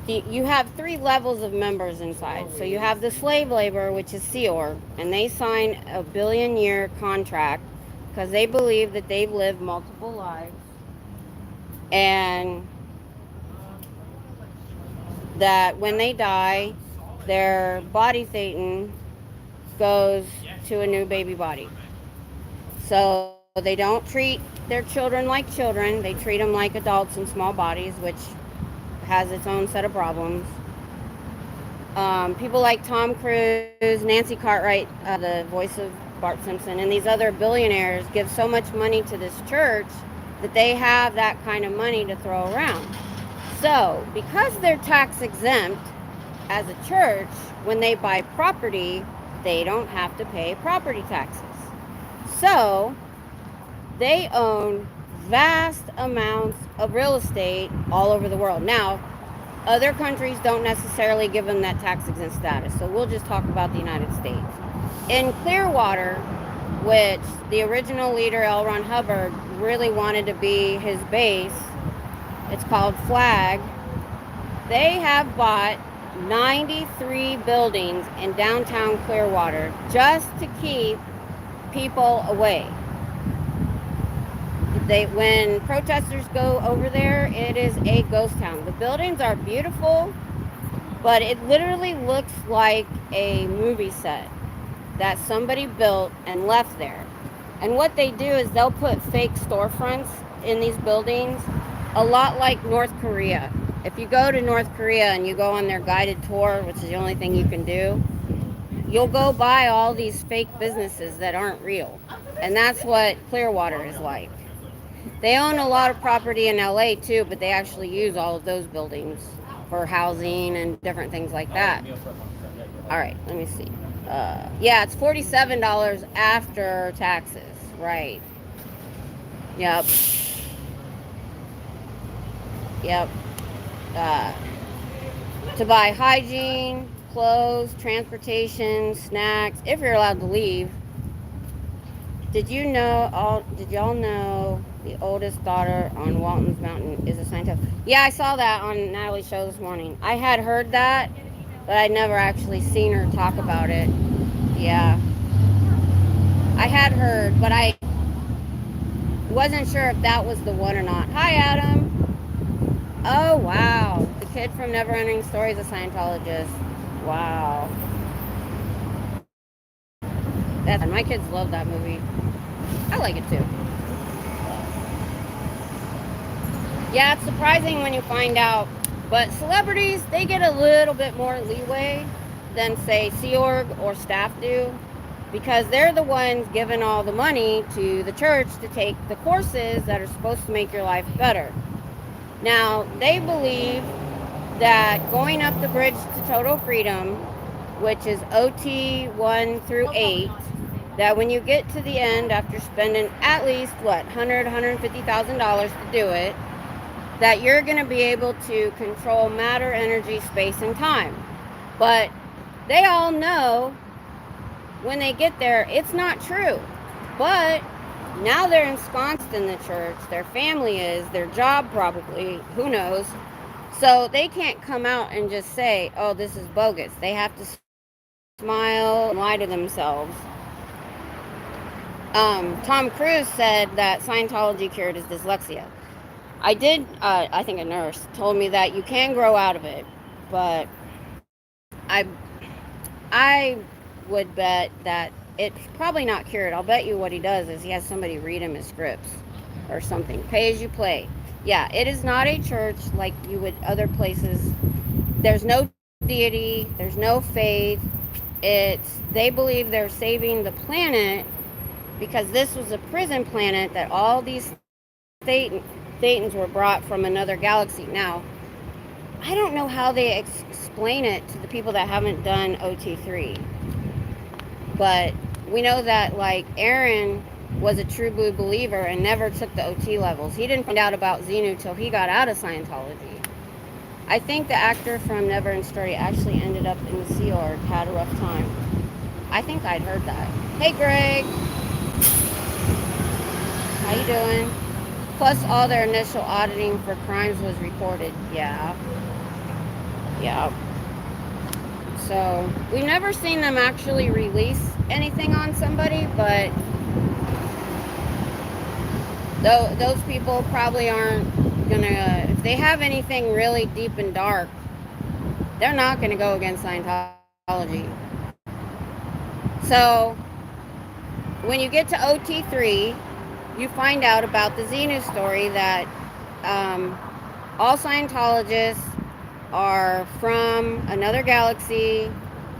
you have 3 levels of members inside. So you have the slave labor, which is Sea Org, and they sign a 1 billion-year contract because they believe that they've lived multiple lives, and that when they die, their body thetan goes to a new baby body. So they don't treat their children like children. They treat them like adults in small bodies, which has its own set of problems. People like Tom Cruise, Nancy Cartwright, the voice of Bart Simpson, and these other billionaires give so much money to this church that they have that kind of money to throw around. So, because they're tax exempt as a church, when they buy property, they don't have to pay property taxes. So, they own vast amounts of real estate all over the world. Now, other countries don't necessarily give them that tax exempt status, so we'll just talk about the United States. In Clearwater, which the original leader, L. Ron Hubbard, really wanted to be his base, it's called Flag, they have bought 93 buildings in downtown Clearwater just to keep people away. When protesters go over there, it is a ghost town. The buildings are beautiful, but it literally looks like a movie set that somebody built and left there. And what they do is they'll put fake storefronts in these buildings, a lot like North Korea. If you go to North Korea and you go on their guided tour, which is the only thing you can do, you'll go by all these fake businesses that aren't real. And that's what Clearwater is like. They own a lot of property in LA too, but they actually use all of those buildings for housing and different things like that. All right, let me see. Yeah, it's $47 after taxes, right? Yep. Yep. To buy hygiene, clothes, transportation, snacks, if you're allowed to leave. Did y'all know the oldest daughter on Walton's Mountain is a Scientologist? Yeah, I saw that on Natalie's show this morning. I had heard that, but I'd never actually seen her talk about it. Yeah. I had heard, but I wasn't sure if that was the one or not. Hi, Adam. Oh, wow. The kid from Neverending Story is a Scientologist. Wow. My kids love that movie. I like it too. Yeah, it's surprising when you find out. But celebrities, they get a little bit more leeway than, say, Sea Org or staff do, because they're the ones giving all the money to the church to take the courses that are supposed to make your life better. Now, they believe that going up the bridge to total freedom, which is OT 1 through 8, that when you get to the end after spending at least, $150,000 to do it, that you're going to be able to control matter, energy, space, and time. But they all know when they get there, it's not true. But now they're ensconced in the church. Their family is, their job probably, who knows. So they can't come out and just say, oh, this is bogus. They have to smile and lie to themselves. Tom Cruise said that Scientology cured his dyslexia. I think a nurse told me that you can grow out of it, but I would bet that it's probably not cured. I'll bet you what he does is he has somebody read him his scripts or something. Pay as you play. Yeah, it is not a church like you would other places. There's no deity. There's no faith. They believe they're saving the planet because this was a prison planet that all these Thetans were brought from another galaxy. Now, I don't know how they explain it to the people that haven't done OT3. But we know that, like, Aaron was a true blue believer and never took the OT levels. He didn't find out about Zenu till he got out of Scientology. I think the actor from Neverending Story actually ended up in the Sea Org, had a rough time. I think I'd heard that. Hey, Greg. How you doing? Plus, all their initial auditing for crimes was reported. Yeah. So, we've never seen them actually release anything on somebody, but those people probably aren't gonna, if they have anything really deep and dark, they're not gonna go against Scientology. So, when you get to OT3, you find out about the Zenu story that all Scientologists are from another galaxy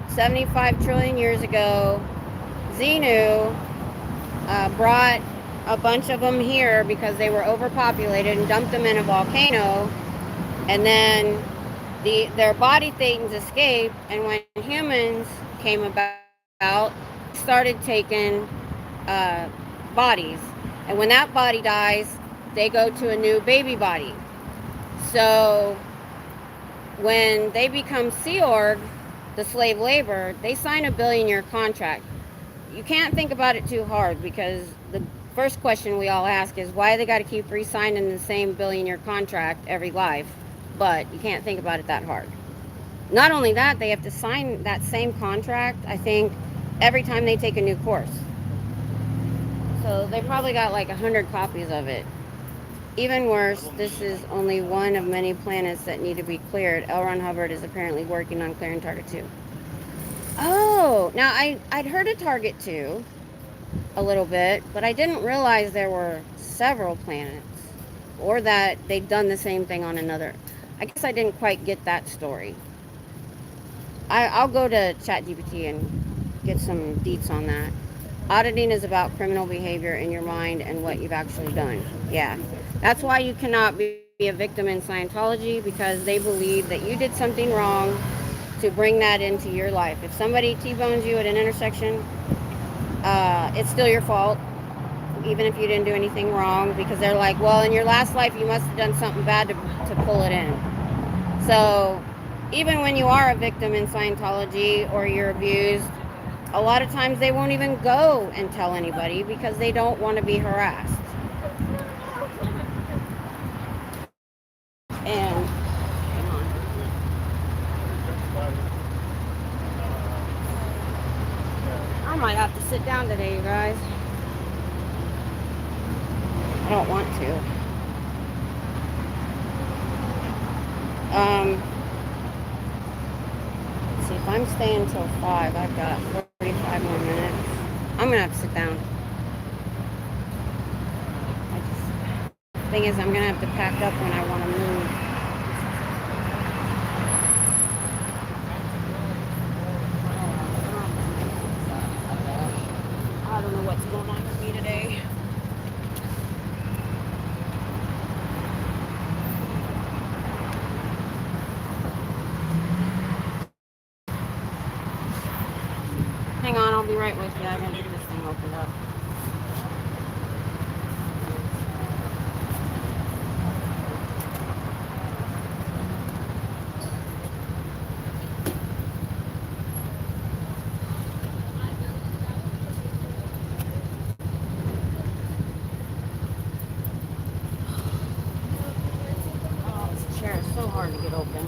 75 trillion years ago. Zenu brought a bunch of them here because they were overpopulated and dumped them in a volcano, and then their body things escaped, and when humans came about, started taking bodies, and when that body dies, they go to a new baby body. So when they become Sea Org, the slave labor, they sign a billion-year contract. You can't think about it too hard, because the first question we all ask is why they got to keep re-signing the same billion-year contract every life. But you can't think about it that hard. Not only that, they have to sign that same contract, I think, every time they take a new course. So they probably got like 100 copies of it. Even worse, this is only one of many planets that need to be cleared. L. Ron Hubbard is apparently working on clearing Target 2. Oh, now I'd heard of Target 2 a little bit, but I didn't realize there were several planets, or that they'd done the same thing on another. I guess I didn't quite get that story. I'll go to ChatGPT and get some deets on that. Auditing is about criminal behavior in your mind and what you've actually done. Yeah. That's why you cannot be a victim in Scientology, because they believe that you did something wrong to bring that into your life. If somebody T-bones you at an intersection, it's still your fault. even if you didn't do anything wrong, because they're like, well, in your last life, you must have done something bad to pull it in. So even when you are a victim in Scientology or you're abused, a lot of times they won't even go and tell anybody because they don't want to be harassed. And I might have to sit down today, you guys. I don't want to. Let's see, if I'm staying till 5, I've got 45 more minutes. I'm gonna have to sit down. Thing is, I'm gonna have to pack up when I want to move. I don't know what's going on with me today. Hang on, I'll be right with you. I gotta get this thing opened up. So hard to get open.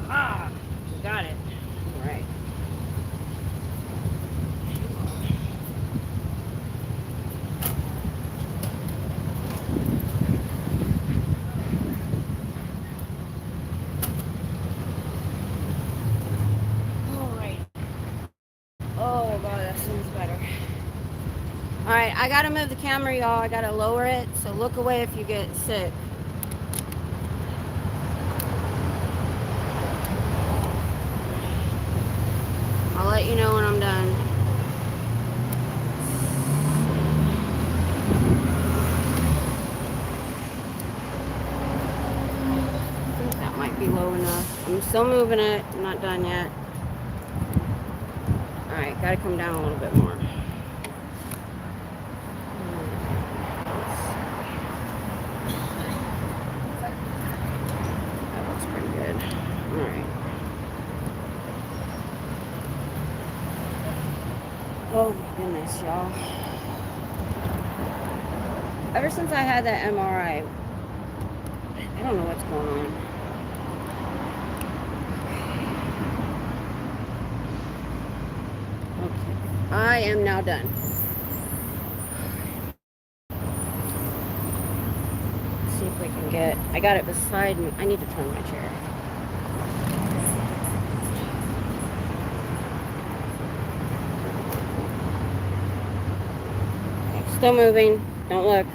Ah, got it. All right. Alright, I gotta move the camera, y'all. I gotta lower it, so look away if you get sick. I'll let you know when I'm done. I think that might be low enough. I'm still moving it. I'm not done yet. Alright, gotta come down a little bit more. Oh my goodness, y'all. Ever since I had that MRI, I don't know what's going on. Okay, I am now done. Let's see if we can get, I got it beside me. I need to turn my chair. Still moving. Don't look.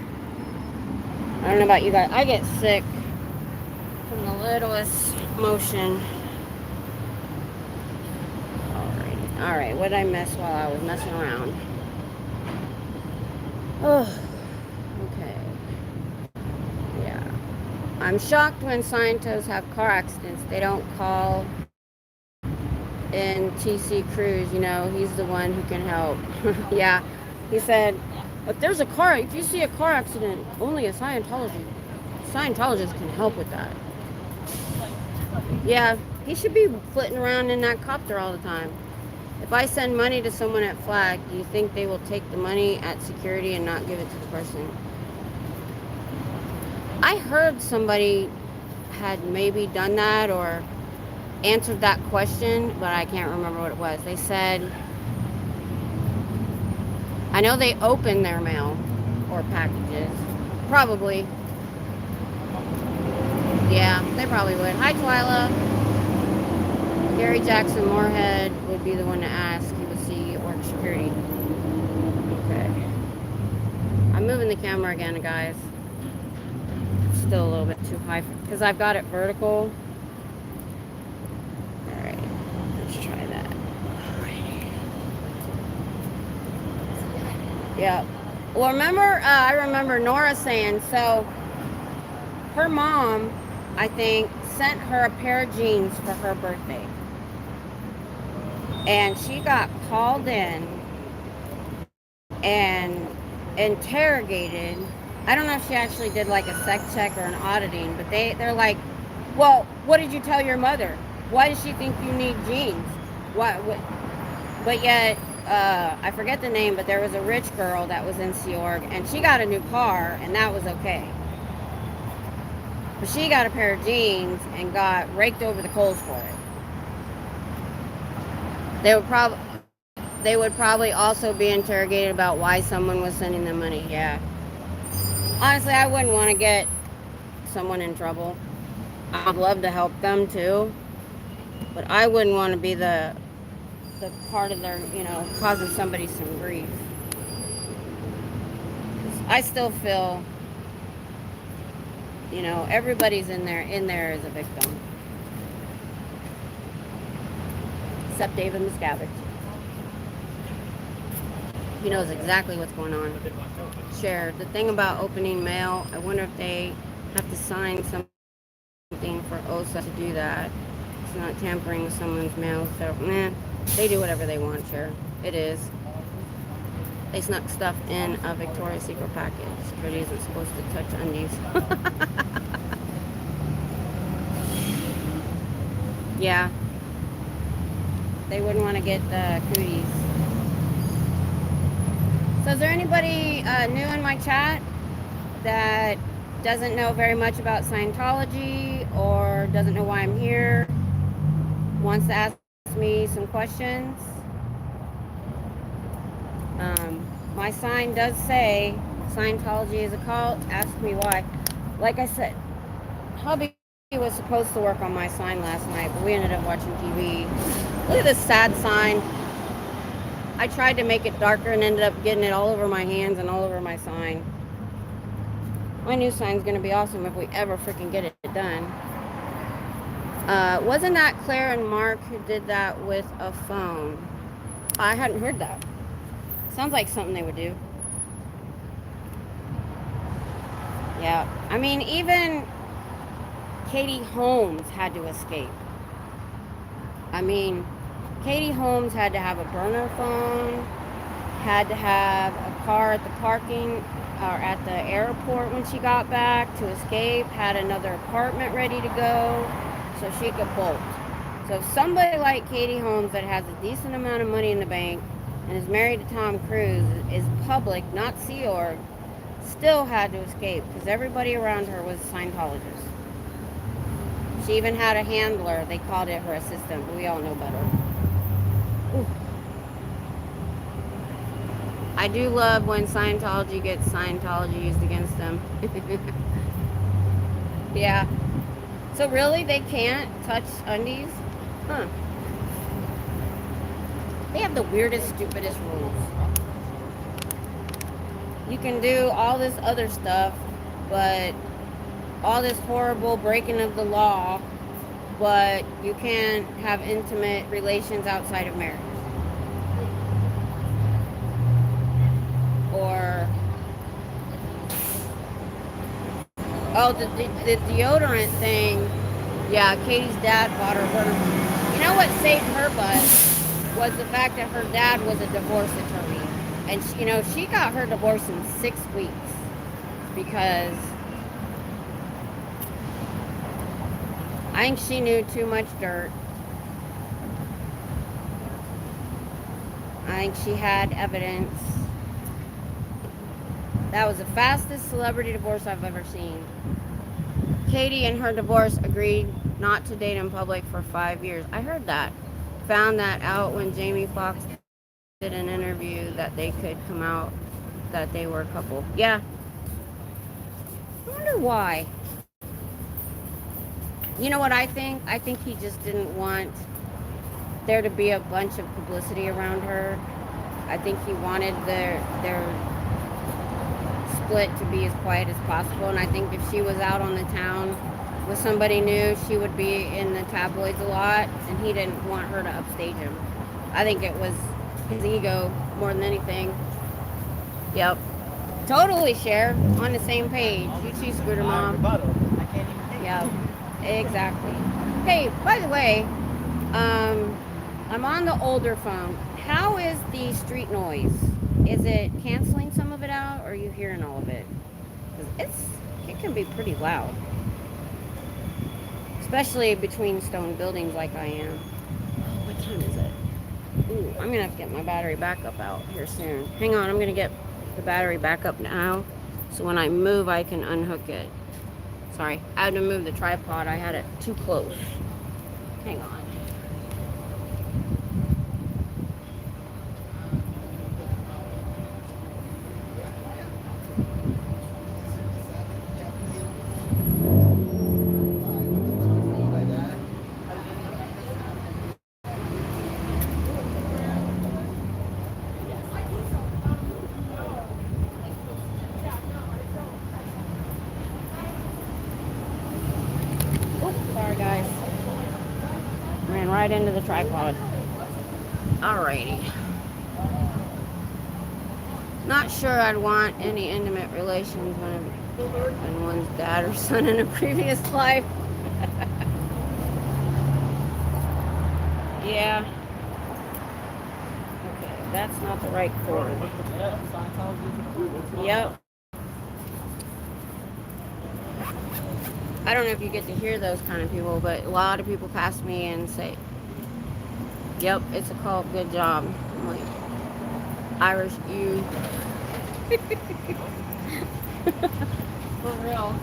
I don't know about you guys. I get sick from the littlest motion. Alright. What did I miss while I was messing around? Oh. Okay. Yeah. I'm shocked when scientists have car accidents. They don't call in TC Cruz. You know, he's the one who can help. Yeah. He said, if you see a car accident, only a Scientologist can help with that. Yeah, he should be flitting around in that copter all the time. If I send money to someone at Flag, do you think they will take the money at security and not give it to the person? I heard somebody had maybe done that or answered that question, but I can't remember what it was. They said, I know they open their mail or packages. Probably. Yeah, they probably would. Hi, Twyla. Gary Jackson Moorhead would be the one to ask. He would see org security. Okay. I'm moving the camera again, guys. It's still a little bit too high because I've got it vertical. Alright, let's try that. Yeah. Well, I remember Nora saying, so her mom, I think, sent her a pair of jeans for her birthday. And she got called in and interrogated. I don't know if she actually did like a sec check or an auditing, but they're like, well, what did you tell your mother? Why does she think you need jeans? What? But yet, I forget the name, but there was a rich girl that was in Sea Org, and she got a new car, and that was okay. But she got a pair of jeans and got raked over the coals for it. They would probably also be interrogated about why someone was sending them money. Yeah. Honestly, I wouldn't want to get someone in trouble. I'd love to help them too, but I wouldn't want to be the part of their, causing somebody some grief. I still feel, everybody's in there as a victim. Except David Miscavige. He knows exactly what's going on. Share. The thing about opening mail, I wonder if they have to sign something for OSA to do that. It's not tampering with someone's mail, so they do whatever they want, Share. It is. They snuck stuff in a Victoria's Secret package. Security isn't supposed to touch undies. Yeah. They wouldn't want to get cooties. So is there anybody new in my chat that doesn't know very much about Scientology or doesn't know why I'm here? Wants to ask me some questions? My sign does say Scientology is a cult. Ask me why. Like I said, hubby was supposed to work on my sign last night, but we ended up watching TV. Look at this sad sign. I tried to make it darker and ended up getting it all over my hands and all over my sign. My new sign's gonna be awesome if we ever freaking get it done. Wasn't that Claire and Mark who did that with a phone? I hadn't heard that. Sounds like something they would do. Yeah, I mean, even Katie Holmes had to escape. I mean, Katie Holmes had to have a burner phone, had to have a car at the parking or at the airport when she got back to escape, had another apartment ready to go so she could bolt. So somebody like Katie Holmes that has a decent amount of money in the bank and is married to Tom Cruise, is public, not Sea Org, still had to escape because everybody around her was Scientologists. She even had a handler. They called it her assistant, but we all know better. Ooh. I do love when Scientology gets Scientology used against them. Yeah. So really, they can't touch undies? Huh. They have the weirdest, stupidest rules. You can do all this other stuff, but all this horrible breaking of the law, but you can't have intimate relations outside of marriage. Or, oh, the deodorant thing. Yeah, Katie's dad bought her burner. You know what saved her butt was the fact that her dad was a divorce attorney. And, she got her divorce in 6 weeks because I think she knew too much dirt. I think she had evidence. That was the fastest celebrity divorce I've ever seen. Katie and her divorce agreed not to date in public for 5 years. I heard that. Found that out when Jamie Foxx did an interview that they could come out that they were a couple. Yeah. I wonder why. You know what I think? I think he just didn't want there to be a bunch of publicity around her. I think he wanted their split to be as quiet as possible, and I think if she was out on the town with somebody new, she would be in the tabloids a lot, and he didn't want her to upstage him. I think it was his ego more than anything. Yep. Totally, Cher. On the same page. You too, Scooter Mom. I can't even think. Yep. Exactly. Hey, by the way, I'm on the older phone. How is the street noise? Is it canceling some of it out, or are you hearing all of it? 'Cause it can be pretty loud, especially between stone buildings like I am. Oh, what time is it? Ooh, I'm gonna have to get my battery backup out here soon. Hang on, I'm gonna get the battery back up now, so when I move, I can unhook it. Sorry, I had to move the tripod. I had it too close. Hang on. Sorry, guys. Ran right into the tripod. Alrighty. Not sure I'd want any intimate relations when one's dad or son in a previous life. Yeah. Okay, that's not the right chord. Yep. I don't know if you get to hear those kind of people, but a lot of people pass me and say, yep, it's a cult, good job. I'm like, Irish, you. For real.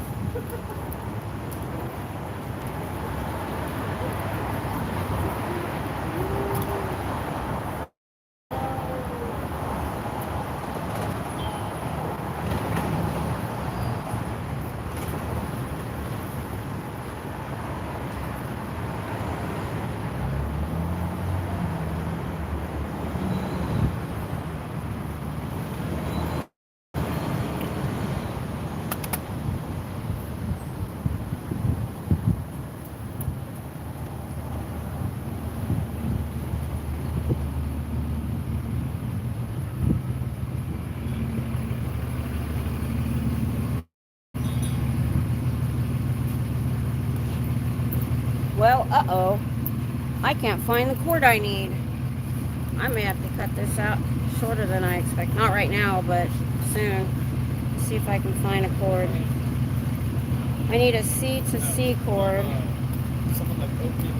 Well, uh-oh. I can't find the cord I need. I may have to cut this out shorter than I expect. Not right now, but soon. See if I can find a cord. I need a C to C cord.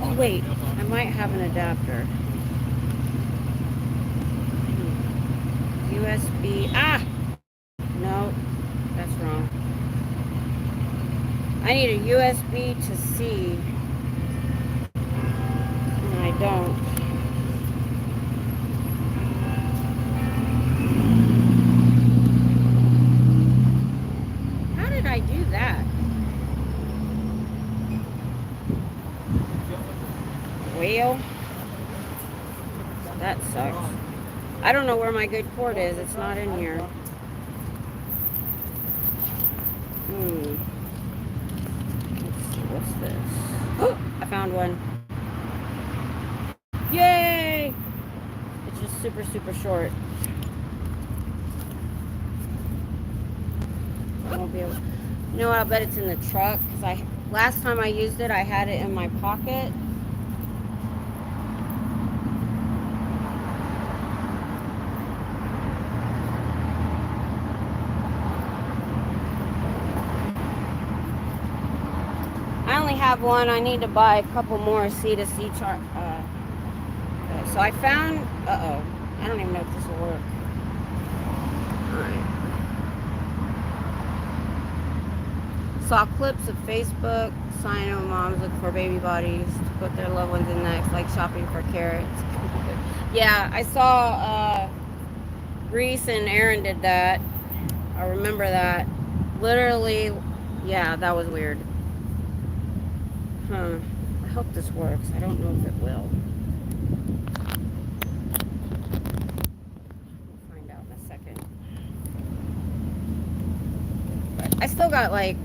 Oh, wait. I might have an adapter. USB. Ah! No, that's wrong. I need a USB to C. And I don't. How did I do that? Well, that sucks. I don't know where my good cord is. It's not in here. Let's see, what's this? Oh, I found one. Yay! It's just super, super short. I won't be able. You know what? I bet it's in the truck because last time I used it, I had it in my pocket. I only have one. I need to buy a couple more C to C chart. So I found. Uh-oh. I don't even know if this will work. Alright. Saw clips of Facebook. Sino moms look for baby bodies to put their loved ones in next, like shopping for carrots. Yeah, I saw Reese and Aaron did that. I remember that. Literally, yeah, that was weird. I hope this works. I don't know if it will. We'll find out in a second. But I still got like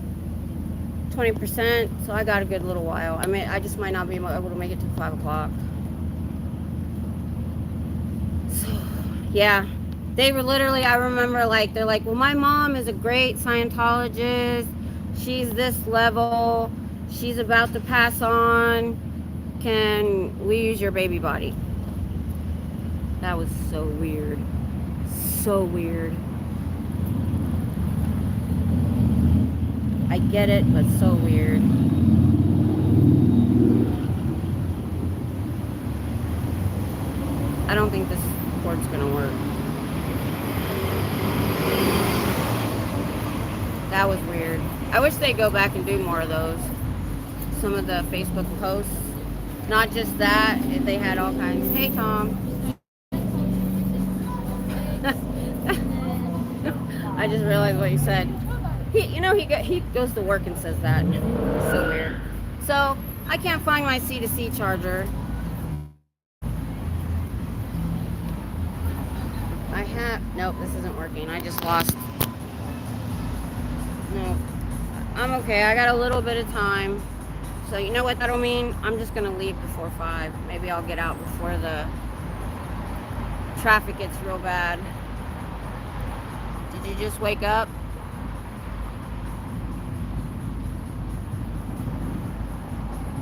20%, so I got a good little while. I mean, I just might not be able to make it till 5 o'clock. So, yeah. They were literally, I remember, like, they're like, well, my mom is a great Scientologist. She's this level. She's about to pass on. Can we use your baby body? That was so weird. So weird. I get it, but so weird. I don't think this cord's gonna work. That was weird. I wish they'd go back and do more of those. Some of the Facebook posts. Not just that, if they had all kinds. Hey, Tom. I just realized what you said. He goes to work and says that. It's so weird. So, I can't find my C2C charger. Nope, this isn't working. I just lost. No, I'm okay. I got a little bit of time. So you know what that'll mean? I'm just gonna leave before 5. Maybe I'll get out before the traffic gets real bad. Did you just wake up?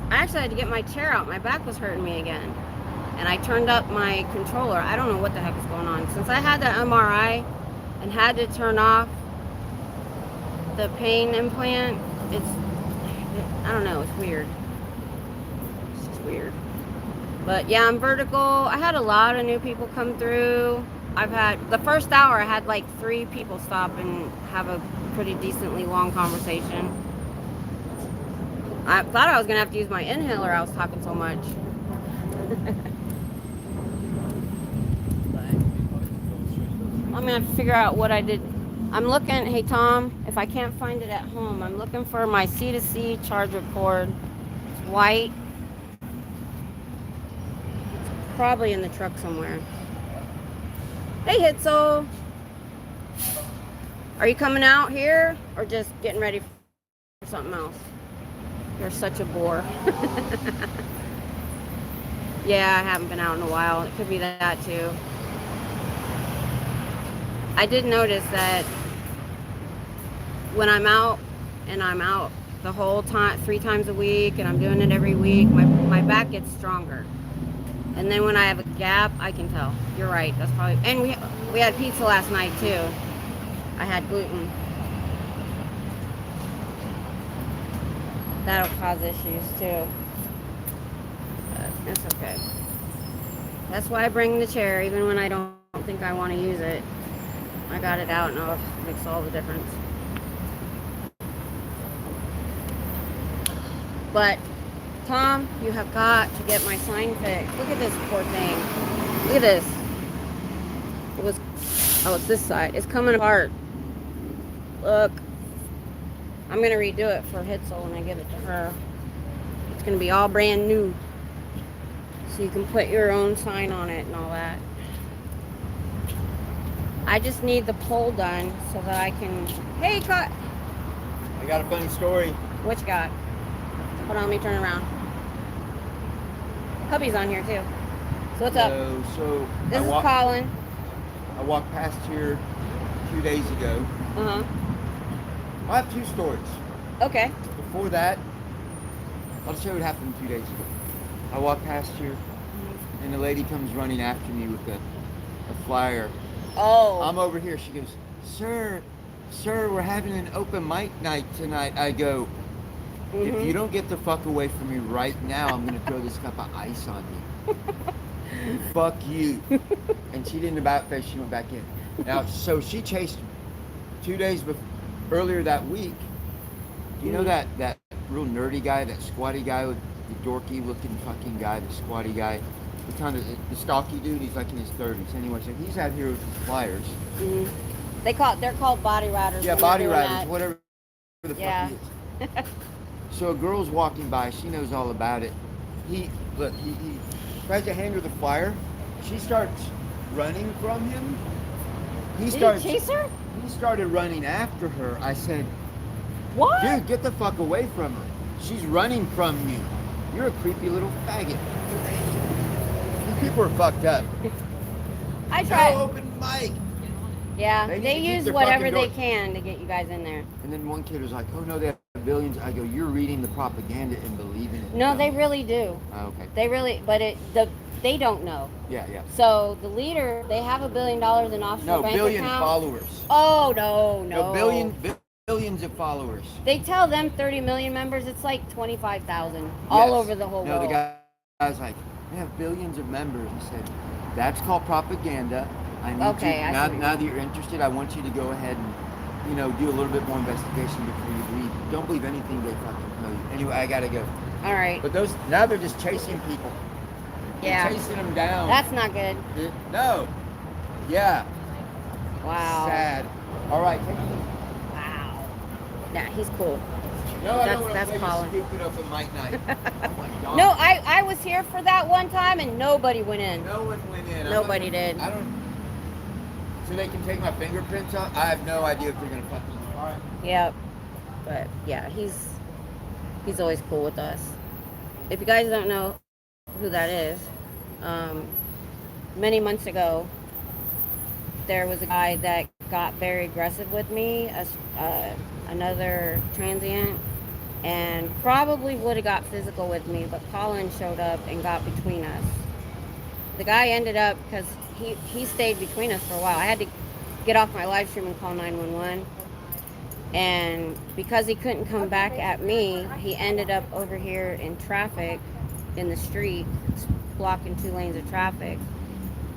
I actually had to get my chair out. My back was hurting me again. And I turned up my controller. I don't know what the heck is going on. Since I had the MRI and had to turn off the pain implant, I don't know, it's weird. It's just weird. But yeah, I'm vertical. I had a lot of new people come through. The first hour, I had like 3 people stop and have a pretty decently long conversation. I thought I was gonna have to use my inhaler. I was talking so much. I'm gonna have to figure out what I did. I'm looking, hey Tom, if I can't find it at home, I'm looking for my C2C charger cord. It's white. It's probably in the truck somewhere. Hey Hitzel. Are you coming out here or just getting ready for something else? You're such a bore. Yeah, I haven't been out in a while. It could be that too. I did notice that when I'm out and I'm out the whole time, 3 times a week, and I'm doing it every week, my back gets stronger. And then when I have a gap, I can tell. You're right. That's probably. And we had pizza last night too. I had gluten. That'll cause issues too. But it's okay. That's why I bring the chair, even when I don't think I want to use it. I got it out and it makes all the difference. But Tom, you have got to get my sign fixed. Look at this poor thing. Look at this. It's this side. It's coming apart. Look. I'm going to redo it for Hitzel when I give it to her. It's going to be all brand new. So you can put your own sign on it and all that. I just need the pole done so that I can... Hey, cut! I got a funny story. What you got? Hold on, let me turn around. Hubby's on here too. So what's up? So This is Colin. I walked past here 2 days ago. Uh-huh. I have 2 stories. Okay. Before that, I'll show you what happened 2 days ago. I walked past here, and the lady comes running after me with a flyer. Oh. I'm over here. She goes, Sir, we're having an open mic night tonight. I go, if you don't get the fuck away from me right now, I'm going to throw this cup of ice on you. Fuck you. And she didn't about face. She went back in. Now, so she chased me 2 days earlier that week. You know that real nerdy guy, that squatty guy with the dorky looking fucking guy, the squatty guy, the stocky dude. He's like in his 30s. Anyway, so he's out here with his flyers. Mm-hmm. They're called body riders. Yeah, body riders, whatever the fuck he is. So a girl's walking by. She knows all about it. He tries to hand her the flyer. She starts running from him. Did he chase her? He started running after her. I said, what? Dude, get the fuck away from her. She's running from you. You're a creepy little faggot. These people are fucked up. I tried. No open mic. Yeah, They need they to keep use their whatever fucking they door- can to get you guys in there. And then one kid was like, oh no, they have billions. I go, you're reading the propaganda and believing it. No, they really do. Oh, okay. They really, but they don't know. Yeah. So the leader, they have $1 billion in offshore bank billion account. followers. Oh no. No, billions of followers. They tell them 30 million members. It's like 25,000 all over the whole world. No, the guy's like, we have billions of members. He said, that's called propaganda. I need now that you're interested, I want you to go ahead and, do a little bit more investigation before you believe. Don't believe anything they fucking tell you. Anyway, I gotta go. All right. But now they're just chasing people. Yeah. They're chasing them down. That's not good. No. Yeah. Wow. Sad. All right. Wow. Yeah, he's cool. No, I don't want to play Colin. stupid open mic night. Oh my God. No, I was here for that one time and nobody went in. No one went in. Nobody did. I don't. So they can take my fingerprints off? I have no idea if they're gonna fuck me. All right. Yep. But yeah, he's always cool with us. If you guys don't know who that is, many months ago, there was a guy that got very aggressive with me, another transient, and probably would have got physical with me, but Colin showed up and got between us. The guy ended up, because he stayed between us for a while. I had to get off my live stream and call 911. And because he couldn't come back at me, he ended up over here in traffic in the street, blocking 2 lanes of traffic.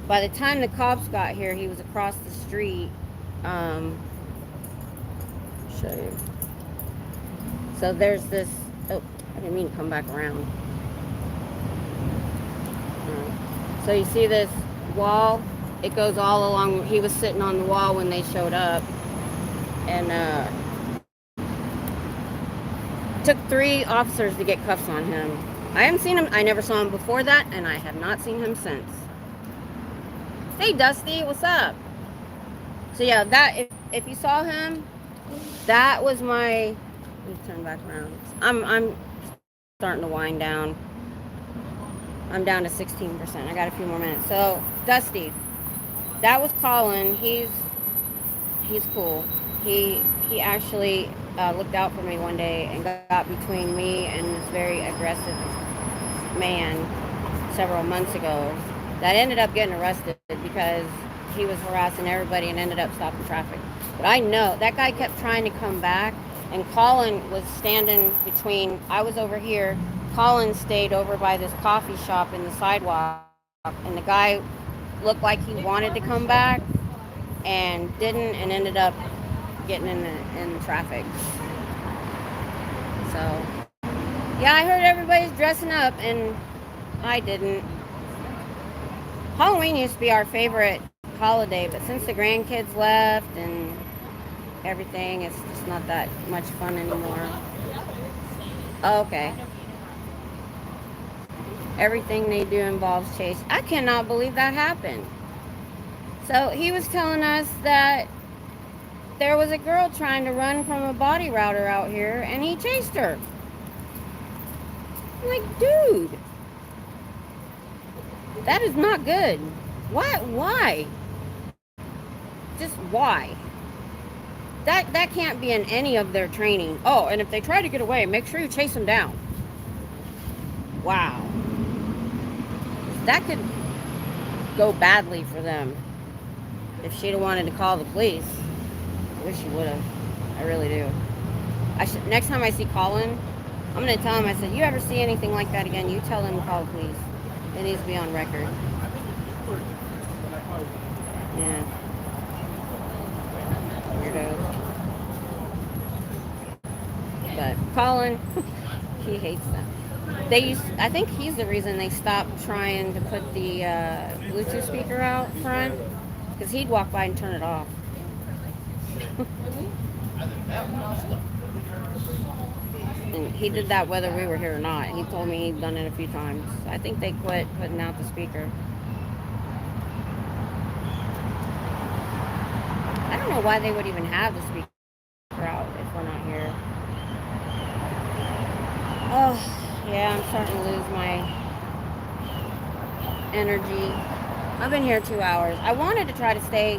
By the time the cops got here, he was across the street. Show you. So there's this. Oh, I didn't mean to come back around. So you see this wall? It goes all along. He was sitting on the wall when they showed up, and took 3 officers to get cuffs on him. I haven't seen him. I never saw him before that, and I have not seen him since. Hey, Dusty, what's up? So yeah, that if you saw him, that was my. Let me turn back around. I'm starting to wind down. I'm down to 16%. I got a few more minutes. So Dusty, that was Colin. He's cool. He actually looked out for me one day and got between me and this very aggressive man several months ago that ended up getting arrested because he was harassing everybody and ended up stopping traffic. But I know that guy kept trying to come back, and Colin was standing between. I was over here. Colin stayed over by this coffee shop in the sidewalk, and the guy looked like he wanted to come back and didn't, and ended up getting in traffic. So yeah, I heard everybody's dressing up and I didn't. Halloween used to be our favorite holiday, but since the grandkids left and everything, it's just not that much fun anymore. Okay. Everything they do involves chase. I cannot believe that happened. So he was telling us that there was a girl trying to run from a body router out here, and he chased her. I'm like, dude, that is not good. Why? Just why? That can't be in any of their training. Oh, and if they try to get away, make sure you chase them down. Wow. That could go badly for them. If she'd have wanted to call the police, I wish she would have. I really do. Next time I see Colin, I'm going to tell him, I said, you ever see anything like that again, you tell him to call the police. It needs to be on record. Yeah. Weirdos. But Colin, he hates them. I think he's the reason they stopped trying to put the Bluetooth speaker out front, because he'd walk by and turn it off. And he did that whether we were here or not. He told me he'd done it a few times. I think they quit putting out the speaker. I don't know why they would even have the speaker out if we're not here. Oh. Yeah, I'm starting to lose my energy. I've been here 2 hours. I wanted to try to stay,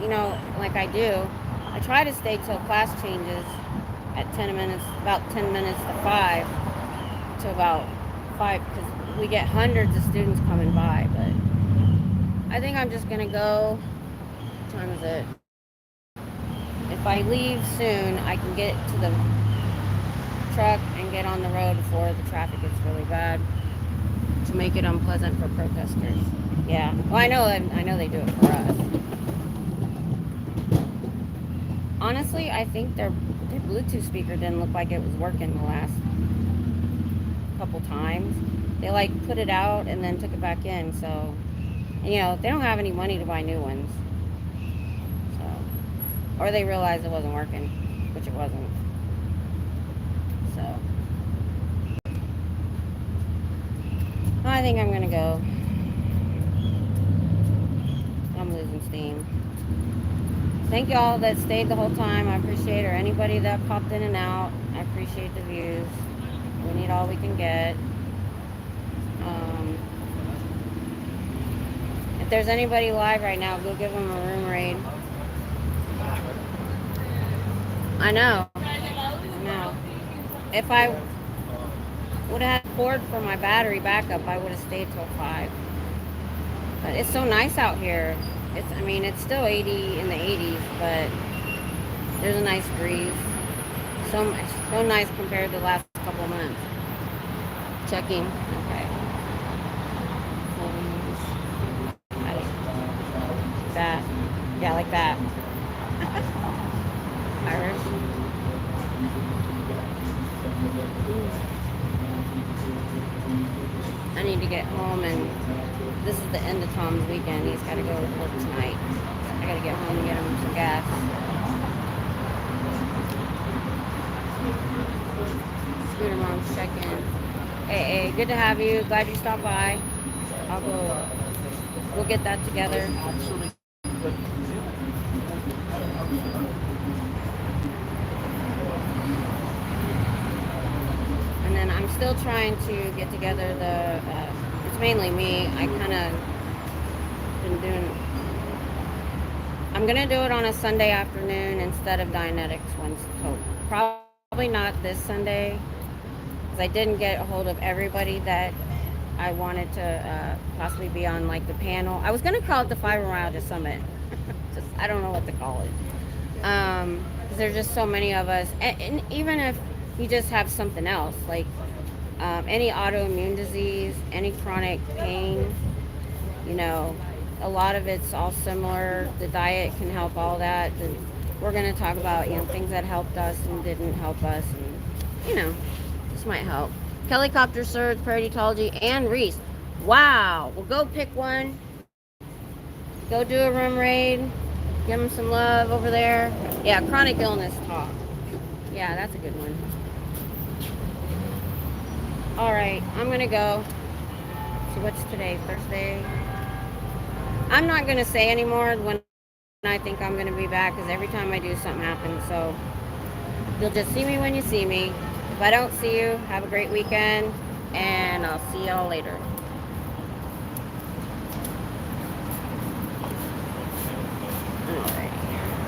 like I do. I try to stay till class changes. at about 10 minutes to 5 to about 5, because we get hundreds of students coming by. But I think I'm just gonna go. What time is it? If I leave soon, I can get to the truck and get on the road before the traffic gets really bad, to make it unpleasant for protesters. Yeah. Well, I know they do it for us. Honestly, I think their Bluetooth speaker didn't look like it was working the last couple times. They like put it out and then took it back in. So, you know, they don't have any money to buy new ones. So, or they realized it wasn't working, which it wasn't. So, I think I'm gonna go. I'm losing steam. Thank y'all that stayed the whole time. I appreciate it. Or anybody that popped in and out. I appreciate the views. We need all we can get. If there's anybody live right now, go give them a room raid. I know. If I would have had cord for my battery backup, I would have stayed till 5. But it's so nice out here. It's still 80 in the 80s, but there's a nice breeze. So nice compared to the last couple of months. Checking. Okay. That. Yeah, like that. Irish. I need to get home, and this is the end of Tom's weekend. He's got to go to work tonight. I got to get home and get him some gas. Scooter Mom's check-in. Hey, good to have you. Glad you stopped by. I'll go. We'll get that together. And then I'm still trying to get together it's mainly me. I kind of been doing, I'm going to do it on a Sunday afternoon instead of Dianetics Wednesday. So probably not this Sunday, because I didn't get a hold of everybody that I wanted to possibly be on, like, the panel. I was going to call it the Fibromyalgia Summit. I don't know what to call it. Because there's just so many of us. And even if you just have something else, like any autoimmune disease, any chronic pain, a lot of it's all similar. The diet can help all that. We're going to talk about, things that helped us and didn't help us. And, this might help. Helicopter Surge, Paratology, and Reese. Wow. Well, go pick one. Go do a room raid. Give them some love over there. Yeah, chronic illness talk. Yeah, that's a good one. All right, I'm going to go. So what's today? Thursday? I'm not going to say anymore when I think I'm going to be back, because every time I do, something happens. So you'll just see me when you see me. If I don't see you, have a great weekend, and I'll see y'all later.